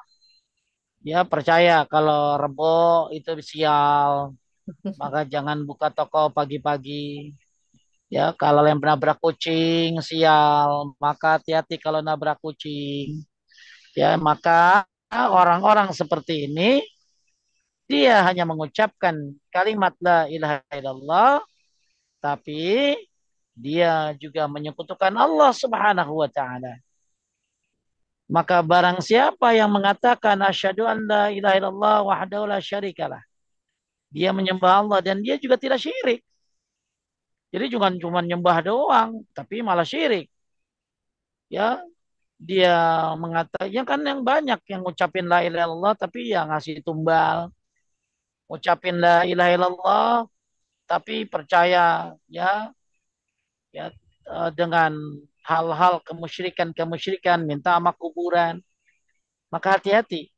ya percaya kalau Rebo itu sial, maka jangan buka toko pagi-pagi. Ya kalau yang nabrak kucing sial, maka hati-hati kalau nabrak kucing. Ya maka orang-orang seperti ini dia hanya mengucapkan kalimat la ilaha illallah, tapi dia juga menyekutukan Allah Subhanahu wa taala. Maka barang siapa yang mengatakan asyhadu an la ilaha illallah wahdahu la syarikalah. Dia menyembah Allah dan dia juga tidak syirik. Jadi jangan cuma nyembah doang, tapi malah syirik. Ya, dia mengatakan ya kan yang banyak yang ngucapin la ilaha illallah tapi ya ngasih tumbal, ngucapin la ilaha illallah tapi percaya ya ya dengan hal-hal kemusyrikan minta sama kuburan. Maka hati-hati.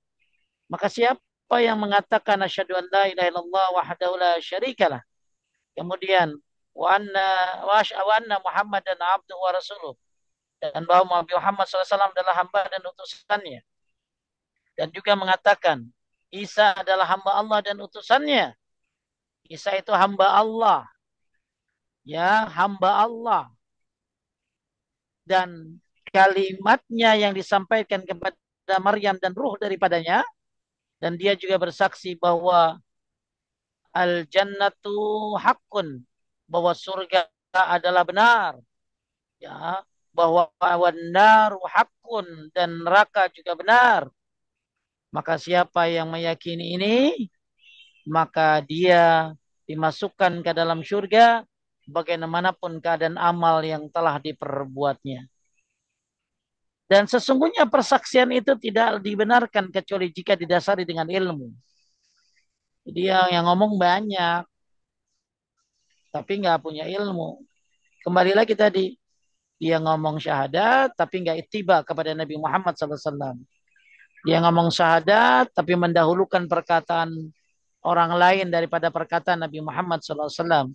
Maka siapa yang mengatakan asyhadu an la ilaha illallah wahdahu la syarikalah. Kemudian wa anna Muhammadan abduhu wa rasuluh. Dan bahwa Muhammad SAW adalah hamba dan utusannya. Dan juga mengatakan Isa adalah hamba Allah dan utusannya. Isa itu hamba Allah. Ya, hamba Allah. Dan kalimatnya yang disampaikan kepada Maryam dan ruh daripadanya. Dan dia juga bersaksi bahwa al-jannatu haqqun. Bahwa surga adalah benar. Ya, bahwa wan-naru haqqun. Dan neraka juga benar. Maka siapa yang meyakini ini, maka dia dimasukkan ke dalam surga bagaimanapun keadaan amal yang telah diperbuatnya. Dan sesungguhnya persaksian itu tidak dibenarkan kecuali jika didasari dengan ilmu. Jadi yang ngomong banyak, tapi nggak punya ilmu. Kembali lagi tadi, dia ngomong syahadat, tapi nggak ittiba kepada Nabi Muhammad SAW. Dia ngomong syahadat, tapi mendahulukan perkataan orang lain daripada perkataan Nabi Muhammad SAW.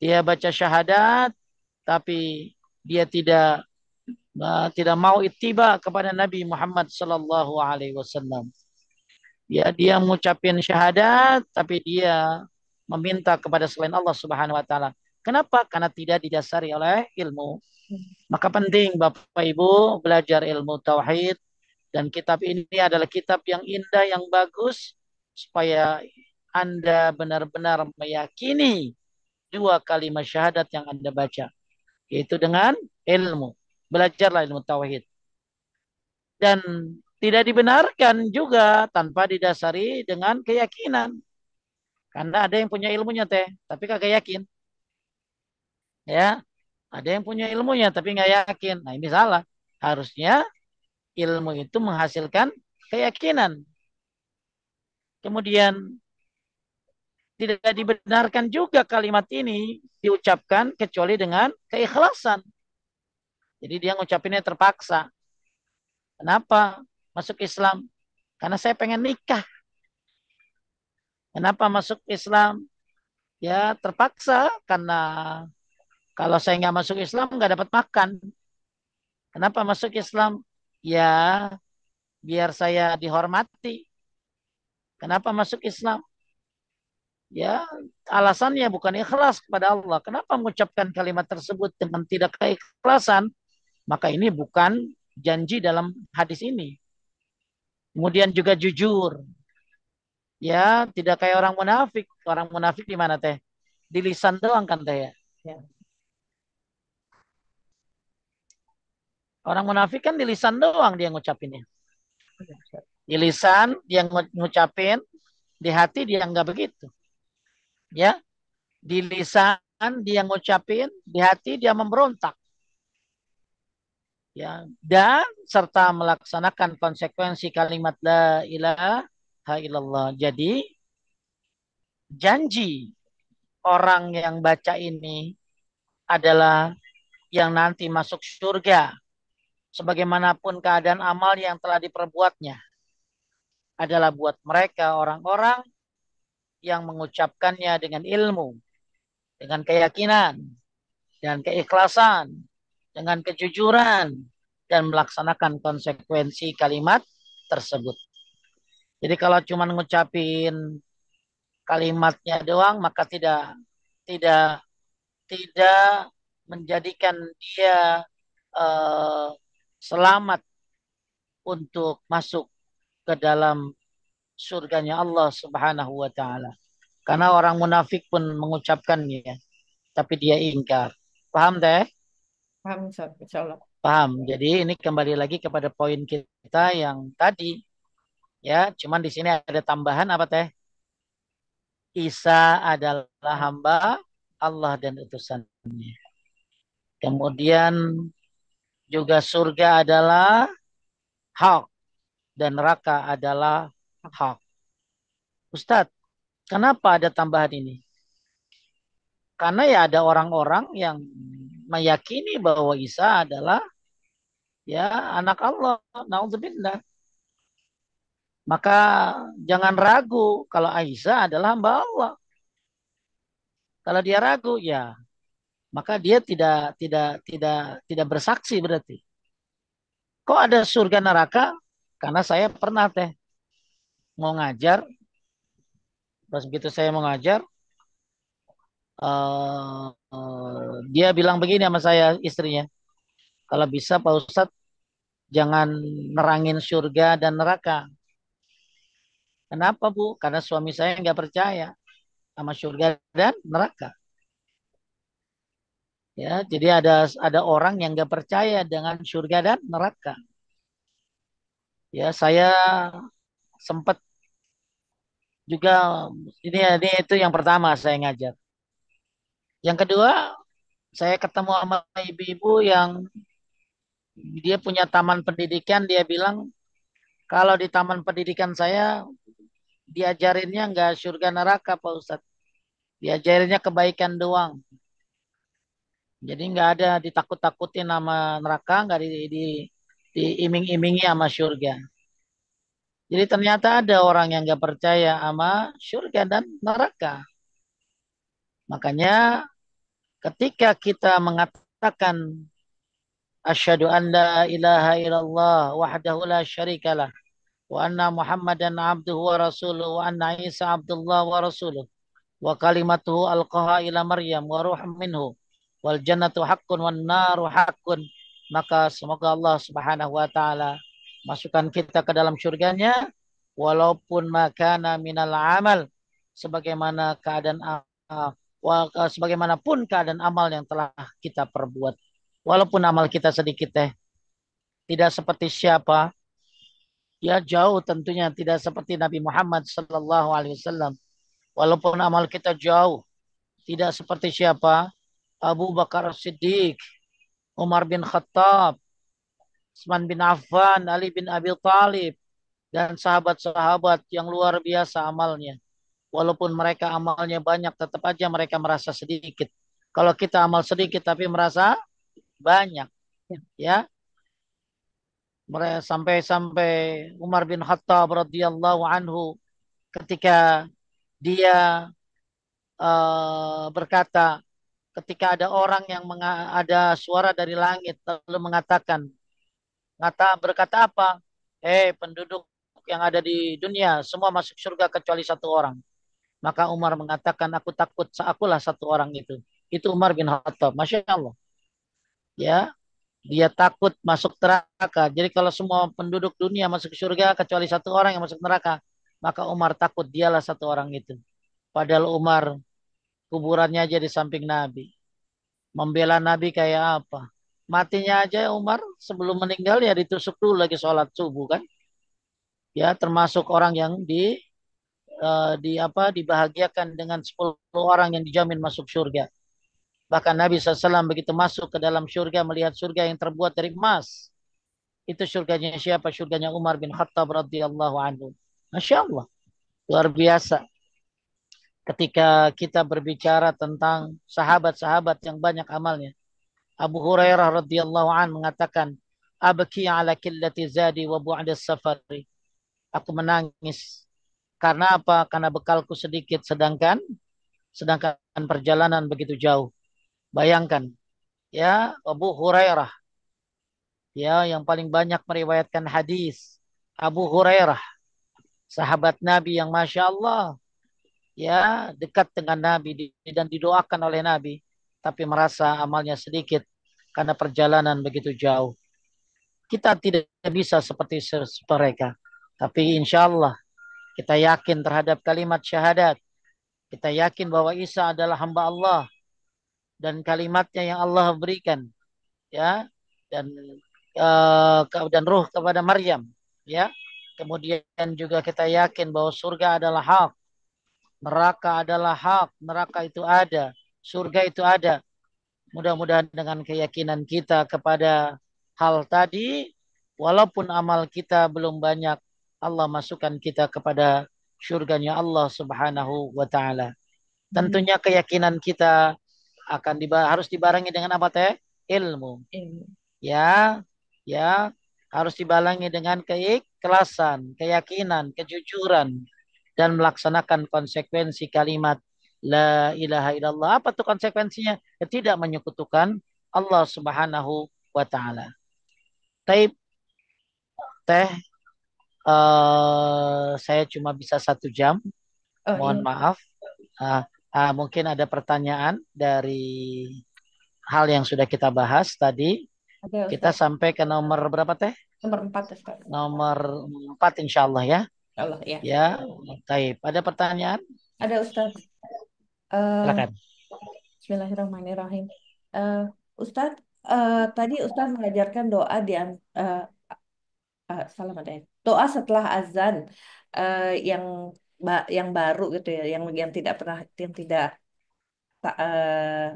Dia baca syahadat, tapi dia tidak mau ittiba kepada Nabi Muhammad SAW. Ya, dia mengucapkan syahadat, tapi dia meminta kepada selain Allah Subhanahu Wa Taala. Kenapa? Karena tidak didasari oleh ilmu. Maka penting Bapak Ibu belajar ilmu tauhid, dan kitab ini adalah kitab yang indah, yang bagus, supaya Anda benar-benar meyakini dua kalimat syahadat yang Anda baca, yaitu dengan ilmu. Belajarlah ilmu tauhid. Dan tidak dibenarkan juga tanpa didasari dengan keyakinan. Karena ada yang punya ilmunya teh, tapi kagak yakin. Ya, ada yang punya ilmunya tapi nggak yakin. Nah ini salah. Harusnya ilmu itu menghasilkan keyakinan. Kemudian tidak dibenarkan juga kalimat ini diucapkan kecuali dengan keikhlasan. Jadi dia ngucapinnya terpaksa. Kenapa masuk Islam? Karena saya pengen nikah. Kenapa masuk Islam? Ya terpaksa karena kalau saya nggak masuk Islam nggak dapat makan. Kenapa masuk Islam? Ya biar saya dihormati. Kenapa masuk Islam? Ya alasannya bukan ikhlas kepada Allah. Kenapa mengucapkan kalimat tersebut dengan tidak keikhlasan? Maka ini bukan janji dalam hadis ini. Kemudian juga jujur. Ya tidak kayak orang munafik. Orang munafik di mana teh? Di lisan doang kan teh ya. Ya. Orang munafik kan di lisan doang dia ngucapinnya. Ya. Di lisan dia ngucapin, di hati dia nggak begitu. Ya, di lisan dia ngucapin, di hati dia memberontak. Ya, dan serta melaksanakan konsekuensi kalimat la ilaha illallah. Jadi janji orang yang baca ini adalah yang nanti masuk surga. Sebagaimanapun keadaan amal yang telah diperbuatnya adalah buat mereka orang-orang yang mengucapkannya dengan ilmu, dengan keyakinan, dan keikhlasan, dengan kejujuran, dan melaksanakan konsekuensi kalimat tersebut. Jadi kalau cuma ngucapin kalimatnya doang, maka tidak tidak menjadikan dia eh, selamat untuk masuk ke dalam surganya Allah Subhanahu wa taala. Karena orang munafik pun mengucapkannya, tapi dia ingkar. Paham teh? Paham, Ustaz? Insya Allah. Paham. Jadi ini kembali lagi kepada poin kita yang tadi, ya. Cuman di sini ada tambahan apa teh? Isa adalah hamba Allah dan utusannya. Kemudian juga surga adalah hak dan neraka adalah hak. Ustadz, kenapa ada tambahan ini? Karena ya ada orang-orang yang meyakini bahwa Isa adalah ya anak Allah. Nauzubillah. Maka jangan ragu kalau Isa adalah hamba Allah. Kalau dia ragu, ya maka dia tidak bersaksi berarti. Kok ada surga neraka? Karena saya pernah teh mau ngajar. Pas begitu saya mau ngajar, dia bilang begini sama saya, istrinya, kalau bisa Pak Ustadz jangan nerangin surga dan neraka. Kenapa Bu? Karena suami saya nggak percaya sama surga dan neraka. Ya, jadi ada orang yang nggak percaya dengan surga dan neraka. Ya, saya sempat juga ini itu yang pertama saya ngajar. Yang kedua, saya ketemu sama ibu-ibu yang dia punya taman pendidikan, dia bilang kalau di taman pendidikan saya diajarinnya nggak surga neraka Pak Ustadz. Diajarinnya kebaikan doang. Jadi nggak ada ditakut-takutin sama neraka, nggak diiming-imingi sama surga. Jadi ternyata ada orang yang nggak percaya sama surga dan neraka. Makanya ketika kita mengatakan asyhadu an la ilaha illallah wahdahu la syarikalah wa anna Muhammadan abduhu wa rasuluhu wa anna Isa abdullah wa rasuluh wa kalimatuhu alqaha ila Maryam wa ruhum minhu wal jannatu haqqun wan naru haqqun, maka semoga Allah Subhanahu wa taala masukkan kita ke dalam surganya walaupun makana minal amal, sebagaimana keadaan sebagaimanapun keadaan amal yang telah kita perbuat, walaupun amal kita sedikit tidak seperti siapa, ya jauh tentunya tidak seperti Nabi Muhammad sallallahu alaihi wasallam. Walaupun amal kita jauh, tidak seperti siapa? Abu Bakar Siddiq, Umar bin Khattab, Utsman bin Affan, Ali bin Abi Thalib, dan sahabat-sahabat yang luar biasa amalnya. Walaupun mereka amalnya banyak, tetap aja mereka merasa sedikit. Kalau kita amal sedikit tapi merasa banyak, Ya. ya. Mereka sampai-sampai Umar bin Khattab radhiyallahu anhu ketika dia berkata, ketika ada orang yang ada suara dari langit lalu mengatakan, berkata apa? Penduduk yang ada di dunia semua masuk surga kecuali satu orang. Maka Umar mengatakan, aku takut akulah satu orang itu. Itu Umar bin Khattab. Masya Allah. Ya, dia takut masuk neraka. Jadi kalau semua penduduk dunia masuk surga kecuali satu orang yang masuk neraka, maka Umar takut dialah satu orang itu. Padahal Umar kuburannya aja di samping Nabi. Membela Nabi kayak apa? Matinya aja Umar sebelum meninggal ya ditusuk dulu lagi sholat subuh kan? Ya termasuk orang yang dibahagiakan dengan 10 orang yang dijamin masuk surga. Bahkan Nabi SAW begitu masuk ke dalam surga melihat surga yang terbuat dari emas. Itu surganya siapa? Surganya Umar bin Khattab radhiyallahu anhu. Masya Allah. Luar biasa. Ketika kita berbicara tentang sahabat-sahabat yang banyak amalnya. Abu Hurairah radhiyallahu an mengatakan, "Abki ala qillati zadi wa bu'das safari." Aku menangis karena apa? Karena bekalku sedikit sedangkan perjalanan begitu jauh. Bayangkan, ya, Abu Hurairah, ya, yang paling banyak meriwayatkan hadis. Abu Hurairah, sahabat Nabi yang Masya Allah, ya, dekat dengan Nabi dan didoakan oleh Nabi, tapi merasa amalnya sedikit karena perjalanan begitu jauh. Kita tidak bisa seperti mereka. Tapi insya Allah kita yakin terhadap kalimat syahadat. Kita yakin bahwa Isa adalah hamba Allah dan kalimatnya yang Allah berikan, ya, dan dan ruh kepada Maryam, ya. Kemudian juga kita yakin bahwa surga adalah hak, neraka adalah hak, neraka itu ada, surga itu ada. Mudah-mudahan dengan keyakinan kita kepada hal tadi, walaupun amal kita belum banyak, Allah masukkan kita kepada surganya Allah Subhanahu wa taala. Amin. Tentunya keyakinan kita harus dibarengi dengan apa teh? Ilmu. Ilmu. Ya, ya, harus dibarengi dengan keikhlasan, keyakinan, kejujuran dan melaksanakan konsekuensi kalimat La ilaha illallah. Apa tuh konsekuensinya? Ya, tidak menyekutukan Allah Subhanahu wa taala. Taib teh Saya cuma bisa 1 jam. Oh Mohon iya, maaf. Ah, mungkin ada pertanyaan dari hal yang sudah kita bahas tadi. ada ya, Kita Ustaz. sampai ke nomor berapa teh? Nomor 4 Ustaz. Nomor 4 insya Allah ya. Allah ya. Ya, baik. Ada pertanyaan? Ada Ustaz. Eh, Silakan. Bismillahirrahmanirrahim. Eh, Ustadz, tadi Ustadz mengajarkan doa salam ada ya. Doa setelah azan yang yang baru gitu ya, yang tidak pernah yang ta- eh,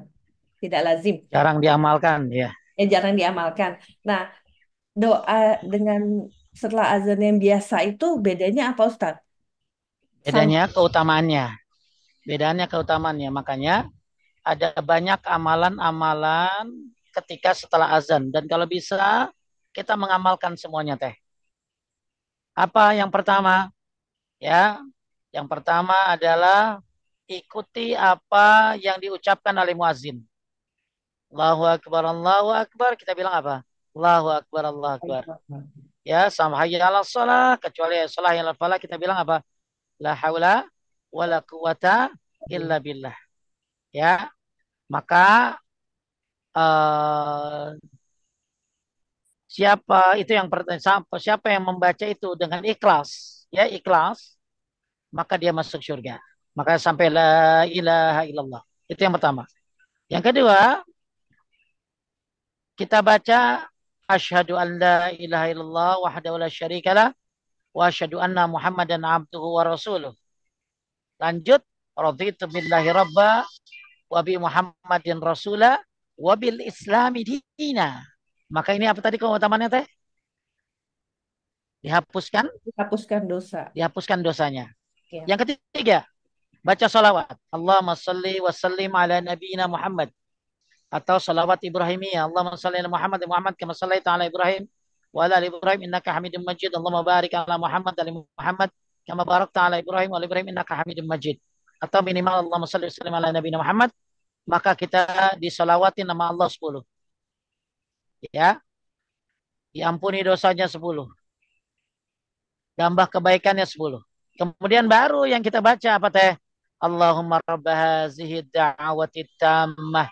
tidak lazim, Jarang diamalkan ya. yang jarang diamalkan. Nah, doa dengan setelah azan yang biasa itu bedanya apa Ustadz? Sama Bedanya keutamaannya. Bedanya keutamaannya. Makanya ada banyak amalan-amalan ketika setelah azan. Dan kalau bisa kita mengamalkan semuanya teh. Apa yang pertama? Ya, yang pertama adalah ikuti apa yang diucapkan oleh muazin. Allahu Akbar, Allahu Akbar. Kita bilang apa? Allahu Akbar, Allahu Akbar. Ya, sama hayya ala shalah. Kecuali shalah yang falah kita bilang apa? La haula wa la quwata illa billah. Ya, maka eh, siapa itu yang siapa yang membaca itu dengan ikhlas, ya ikhlas, maka dia masuk surga. Maka sampai la ilaha illallah. Itu yang pertama. Yang kedua, kita baca asyhadu an la ilaha illallah wahdahu la syarikalah wa asyhadu anna Muhammadan abduhu wa rasuluh. Lanjut, raditu billahi rabba wa bi Muhammadin rasula wa bil islami dina. Maka ini apa tadi keutamaannya teh? Dihapuskan, hapuskan dosa. dihapuskan dosanya. Ya. Yang ketiga, baca salawat. Allahumma salli wa sallim ala nabiyina Muhammad. Atau salawat Ibrahimiyah. Allahumma salli ala Muhammad Muhammad kama sallaita ala Ibrahim wa ala ali Ibrahim innaka Hamidum Majid. Allahumma barik ala Muhammad ali Muhammad kama barakta ala Ibrahim wa ala Ibrahim innaka Hamidum Majid. Atau minimal Allahumma salli wa sallim ala nabiyina Muhammad, maka kita disalawatin nama Allah 10. Ya, diampuni dosanya 10. Tambah kebaikannya 10. Kemudian baru yang kita baca apa teh? Allahumma rabba hazihi da'awati tammah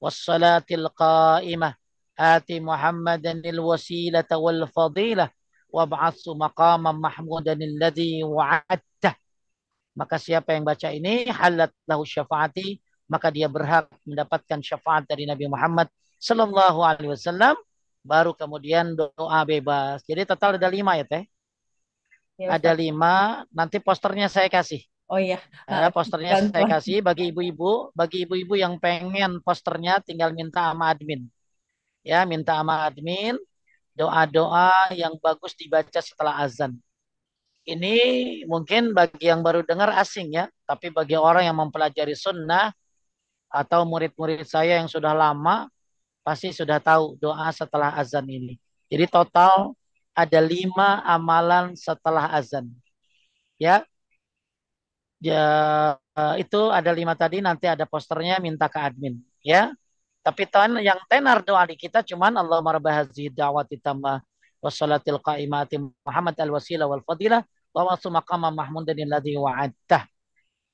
wassalatil qa'imah ati Muhammadanil wasilata wal fadilah wab'atsu maqaman mahmudan alladhi wa'adtah. Maka siapa yang baca ini halat lahu syafaati, maka dia berhak mendapatkan syafaat dari Nabi Muhammad sallallahu alaihi wasallam. Baru kemudian doa bebas. Jadi total ada 5 ya teh. Ya Ada Ustaz. 5. Nanti posternya saya kasih. Oh iya, ah, Posternya saya bantuan. kasih bagi ibu-ibu yang pengen posternya tinggal minta sama admin. Ya, minta sama admin doa-doa yang bagus dibaca setelah azan. Ini mungkin bagi yang baru dengar asing ya, tapi bagi orang yang mempelajari sunnah atau murid-murid saya yang sudah lama pasti sudah tahu doa setelah azan ini. Jadi total ada 5 amalan setelah azan. Ya, ya itu ada 5 tadi, nanti ada posternya minta ke admin. Ya, tapi yang tenar doa di kita cuman Allahumma rabb hadzihi da'wati tammah wassalatil qa'imati Muhammad al-wasilah wal fadilah wa wasu maqama mahmudan alladzi wa'adtah.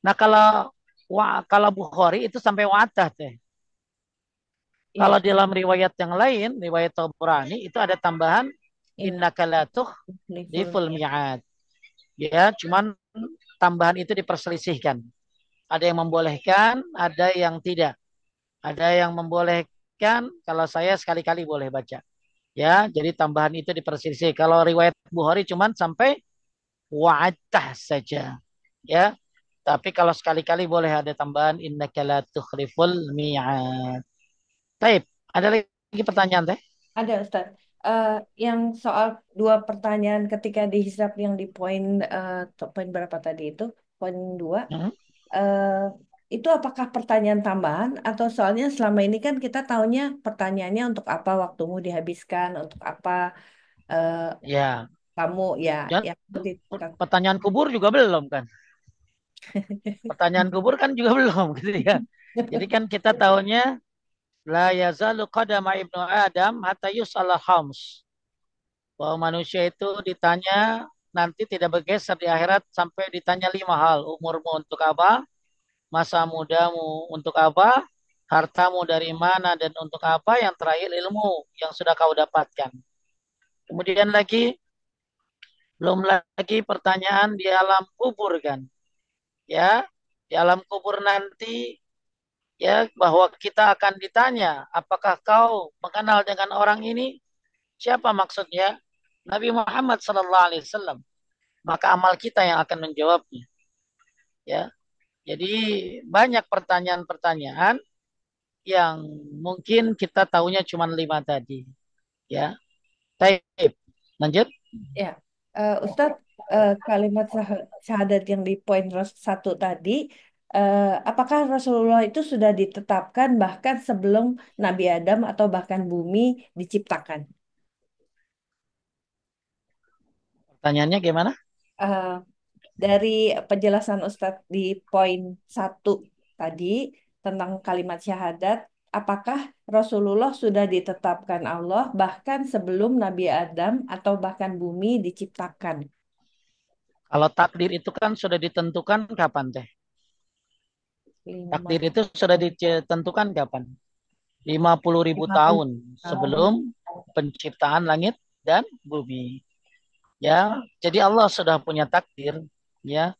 Nah, kalau Bukhari itu sampai wa'adtah teh. Iya, Kalau dalam riwayat yang lain, riwayat Tabrani itu ada tambahan ini innaka la tukhliful mi'ad. Ya, cuman tambahan itu diperselisihkan. Ada yang membolehkan, ada yang tidak. Ada yang membolehkan, kalau saya sekali-kali boleh baca. Ya, jadi tambahan itu diperselisih. Kalau riwayat Bukhari cuman sampai wa'adah saja. Ya, tapi kalau sekali-kali boleh ada tambahan innaka la tukhliful mi'ad. Baik, ada lagi pertanyaan teh? ada Ustaz. Eh, yang soal dua pertanyaan ketika dihisap yang di poin berapa tadi itu? Poin dua. Hmm? eh, itu apakah pertanyaan tambahan atau soalnya selama ini kan kita taunya pertanyaannya untuk apa waktumu dihabiskan, untuk apa eh, Ya, kamu ya dan ya seperti itu kan. pertanyaan kubur juga belum kan? Pertanyaan kubur kan juga belum gitu ya. Jadi kan kita tahunya la yazalu qadama ibnu Adam hatta yus'ala khams. Bahwa manusia itu ditanya nanti tidak bergeser di akhirat sampai ditanya 5 hal. Umurmu untuk apa? Masa mudamu untuk apa? Hartamu dari mana dan untuk apa? Yang terakhir ilmu yang sudah kau dapatkan. Kemudian lagi, belum lagi pertanyaan di alam kubur kan. Ya, di alam kubur nanti ya bahwa kita akan ditanya, apakah kau mengenal dengan orang ini? Siapa maksudnya? Nabi Muhammad Sallallahu Alaihi Wasallam. Maka amal kita yang akan menjawabnya. Ya, jadi banyak pertanyaan-pertanyaan yang mungkin kita tahunya cuma 5 tadi. Ya, baik. Lanjut. Ya, Ustadz, kalimat syahadat yang di poin satu tadi, eh, apakah Rasulullah itu sudah ditetapkan bahkan sebelum Nabi Adam atau bahkan bumi diciptakan? Pertanyaannya gimana? Eh, dari penjelasan Ustadz di poin satu tadi tentang kalimat syahadat, apakah Rasulullah sudah ditetapkan Allah bahkan sebelum Nabi Adam atau bahkan bumi diciptakan? Kalau takdir itu kan sudah ditentukan kapan teh? Lima Takdir itu sudah ditentukan kapan? 50.000 50 tahun tahun. sebelum penciptaan langit dan bumi. Ya, jadi Allah sudah punya takdir. Ya,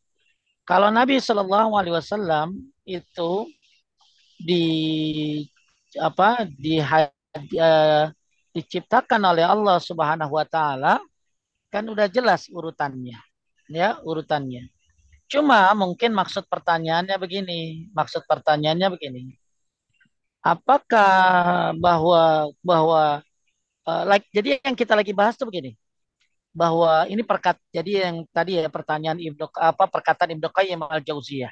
kalau Nabi Shallallahu Alaihi Wasallam itu di apa diciptakan oleh Allah Subhanahu Wa Taala kan udah jelas urutannya, ya urutannya. Cuma mungkin maksud pertanyaannya begini, apakah bahwa jadi yang kita lagi bahas tuh begini, bahwa ini jadi yang tadi ya pertanyaan perkataan Ibnu Qayyim al-Jauziyah.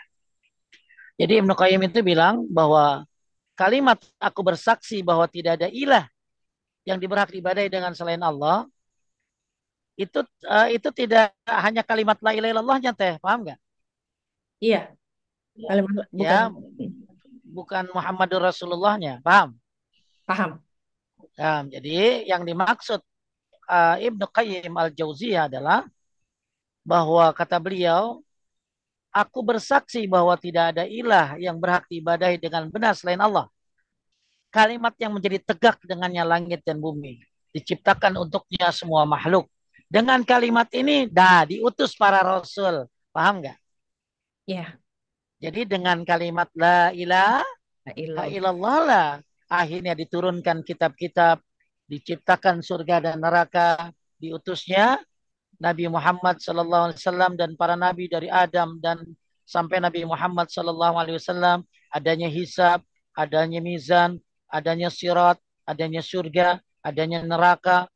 Jadi Ibnu Qayyim itu bilang bahwa kalimat aku bersaksi bahwa tidak ada ilah yang berhak diibadahi dengan selain Allah itu itu tidak hanya kalimat la ilaha illallahnya teh, paham nggak? Iya, kalimat bukan Ya, bukan Muhammadur Rasulullahnya, paham? paham. Ya, jadi yang dimaksud Ibnu Qayyim al-Jauziyah adalah bahwa kata beliau, aku bersaksi bahwa tidak ada ilah yang berhak diibadahi dengan benar selain Allah. Kalimat yang menjadi tegak dengannya langit dan bumi. Diciptakan untuknya semua makhluk. Dengan kalimat ini, diutus para rasul. Paham nggak? Ya, Jadi dengan kalimat la ilaha la ilallah. illallah lah. Akhirnya diturunkan kitab-kitab. Diciptakan surga dan neraka. Diutusnya Nabi Muhammad SAW dan para nabi dari Adam dan sampai Nabi Muhammad SAW, adanya hisab, adanya mizan, adanya sirat, adanya surga, adanya neraka.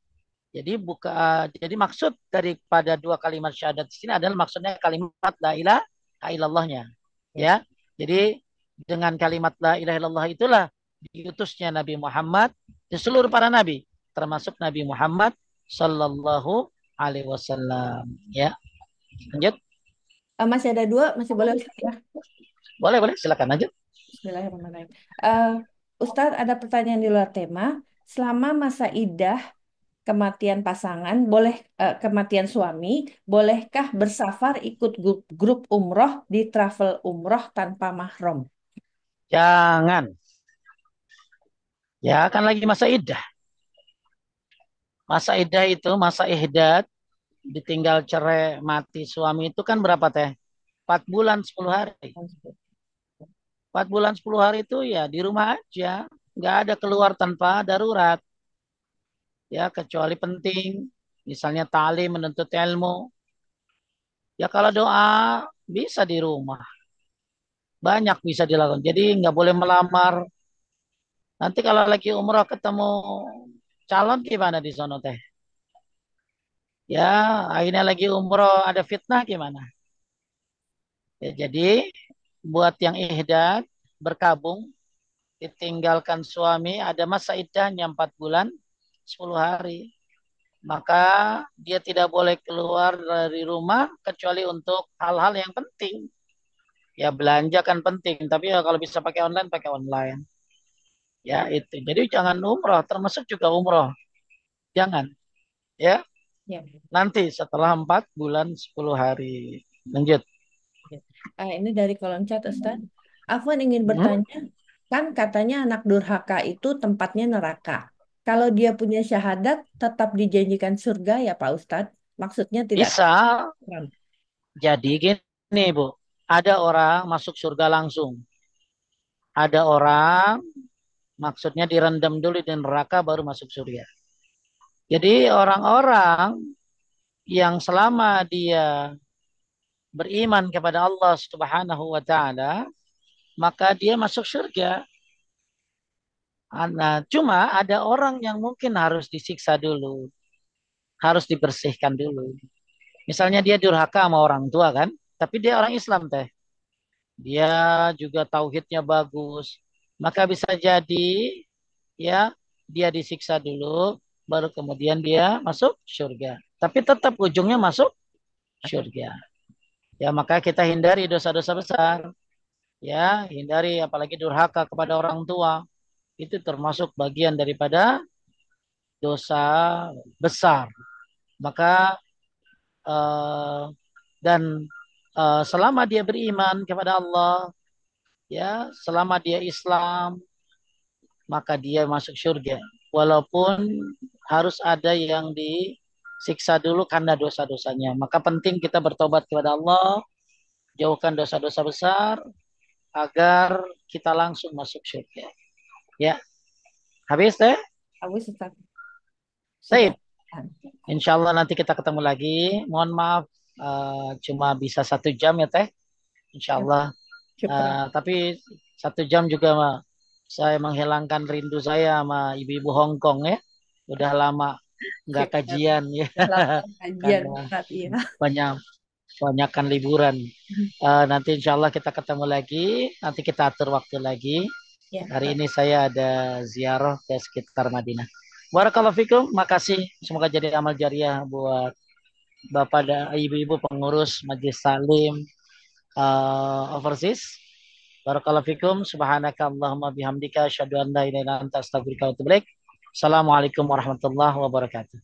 Jadi maksud daripada dua kalimat syahadat di sini adalah maksudnya kalimat la ilaha illallahnya. Ya. Ya. Jadi dengan kalimat la ilaha illallah itulah diutusnya Nabi Muhammad di seluruh para nabi termasuk Nabi Muhammad sallallahu alaihi wasallam. Ya, lanjut. Masih ada dua, masih boleh Ustaz ya? Boleh, boleh, silakan lanjut. Bismillahirrahmanirrahim. Eh, Ustadz, ada pertanyaan di luar tema. Selama masa iddah kematian pasangan, kematian suami, bolehkah bersafar ikut grup umroh di travel umroh tanpa mahram? Jangan. Ya, kan lagi masa iddah. Masa iddah itu, masa ihdad, ditinggal cerai mati suami itu kan berapa teh? 4 bulan 10 hari. 4 bulan 10 hari itu ya di rumah aja. Nggak ada keluar tanpa darurat. Ya, kecuali penting. Misalnya talim menuntut ilmu. Ya kalau doa bisa di rumah. Banyak bisa dilakukan. Jadi nggak boleh melamar. Nanti kalau lagi umroh ketemu calon gimana di sono teh? Ya, akhirnya lagi umroh ada fitnah gimana? Ya, jadi buat yang ihdad berkabung ditinggalkan suami ada masa iddahnya 4 bulan 10 hari. Maka dia tidak boleh keluar dari rumah kecuali untuk hal-hal yang penting. Ya belanja kan penting, tapi ya kalau bisa pakai online pakai online. Ya itu. Jadi jangan umroh, termasuk juga umroh. Jangan. Ya. Ya. Nanti setelah 4 bulan 10 hari. Lanjut. Ya. Ini dari kolom chat, Ustaz. Afwan ingin Hmm? bertanya, kan katanya anak durhaka itu tempatnya neraka. Kalau dia punya syahadat, tetap dijanjikan surga ya Pak Ustadz? Maksudnya tidak Bisa terang. jadi gini, Bu. Ada orang masuk surga langsung. Ada orang maksudnya direndam dulu di neraka baru masuk surga. Jadi orang-orang yang selama dia beriman kepada Allah Subhanahu wa taala, maka dia masuk surga. Nah, cuma ada orang yang mungkin harus disiksa dulu, harus dibersihkan dulu. Misalnya dia durhaka sama orang tua kan, tapi dia orang Islam teh. Dia juga tauhidnya bagus. Maka bisa jadi ya dia disiksa dulu, baru kemudian dia masuk surga. Tapi tetap ujungnya masuk surga. Ya maka kita hindari dosa-dosa besar. Ya hindari apalagi durhaka kepada orang tua. Itu termasuk bagian daripada dosa besar. Maka eh, dan selama dia beriman kepada Allah, ya selama dia Islam, maka dia masuk surga. Walaupun harus ada yang disiksa dulu karena dosa-dosanya. Maka penting kita bertobat kepada Allah, jauhkan dosa-dosa besar agar kita langsung masuk surga. Ya, habis deh. Abu Ustaz sudah. Baik, insya Allah nanti kita ketemu lagi. Mohon maaf, cuma bisa 1 jam ya teh. Insya Ya, Allah. syukur. Tapi 1 jam juga saya menghilangkan rindu saya sama ibu-ibu Hong Kong ya. Udah lama nggak Syukur. kajian ya Dalam kajian karena Ustaz, iya. banyak banyakkan liburan. Nanti insya Allah kita ketemu lagi. Nanti kita atur waktu lagi. Ya, Hari Pak. ini saya ada ziarah ke sekitar Madinah. Barakallahu fikum. Makasih. Semoga jadi amal jariah buat Bapak dan Ibu-ibu pengurus Majelis Salim Overseas. Barakallahu fikum. Subhanaka Allahumma bihamdika asyhadu an la ilaha illa anta astaghfiruka wa atubu ilaik. Assalamualaikum warahmatullahi wabarakatuh.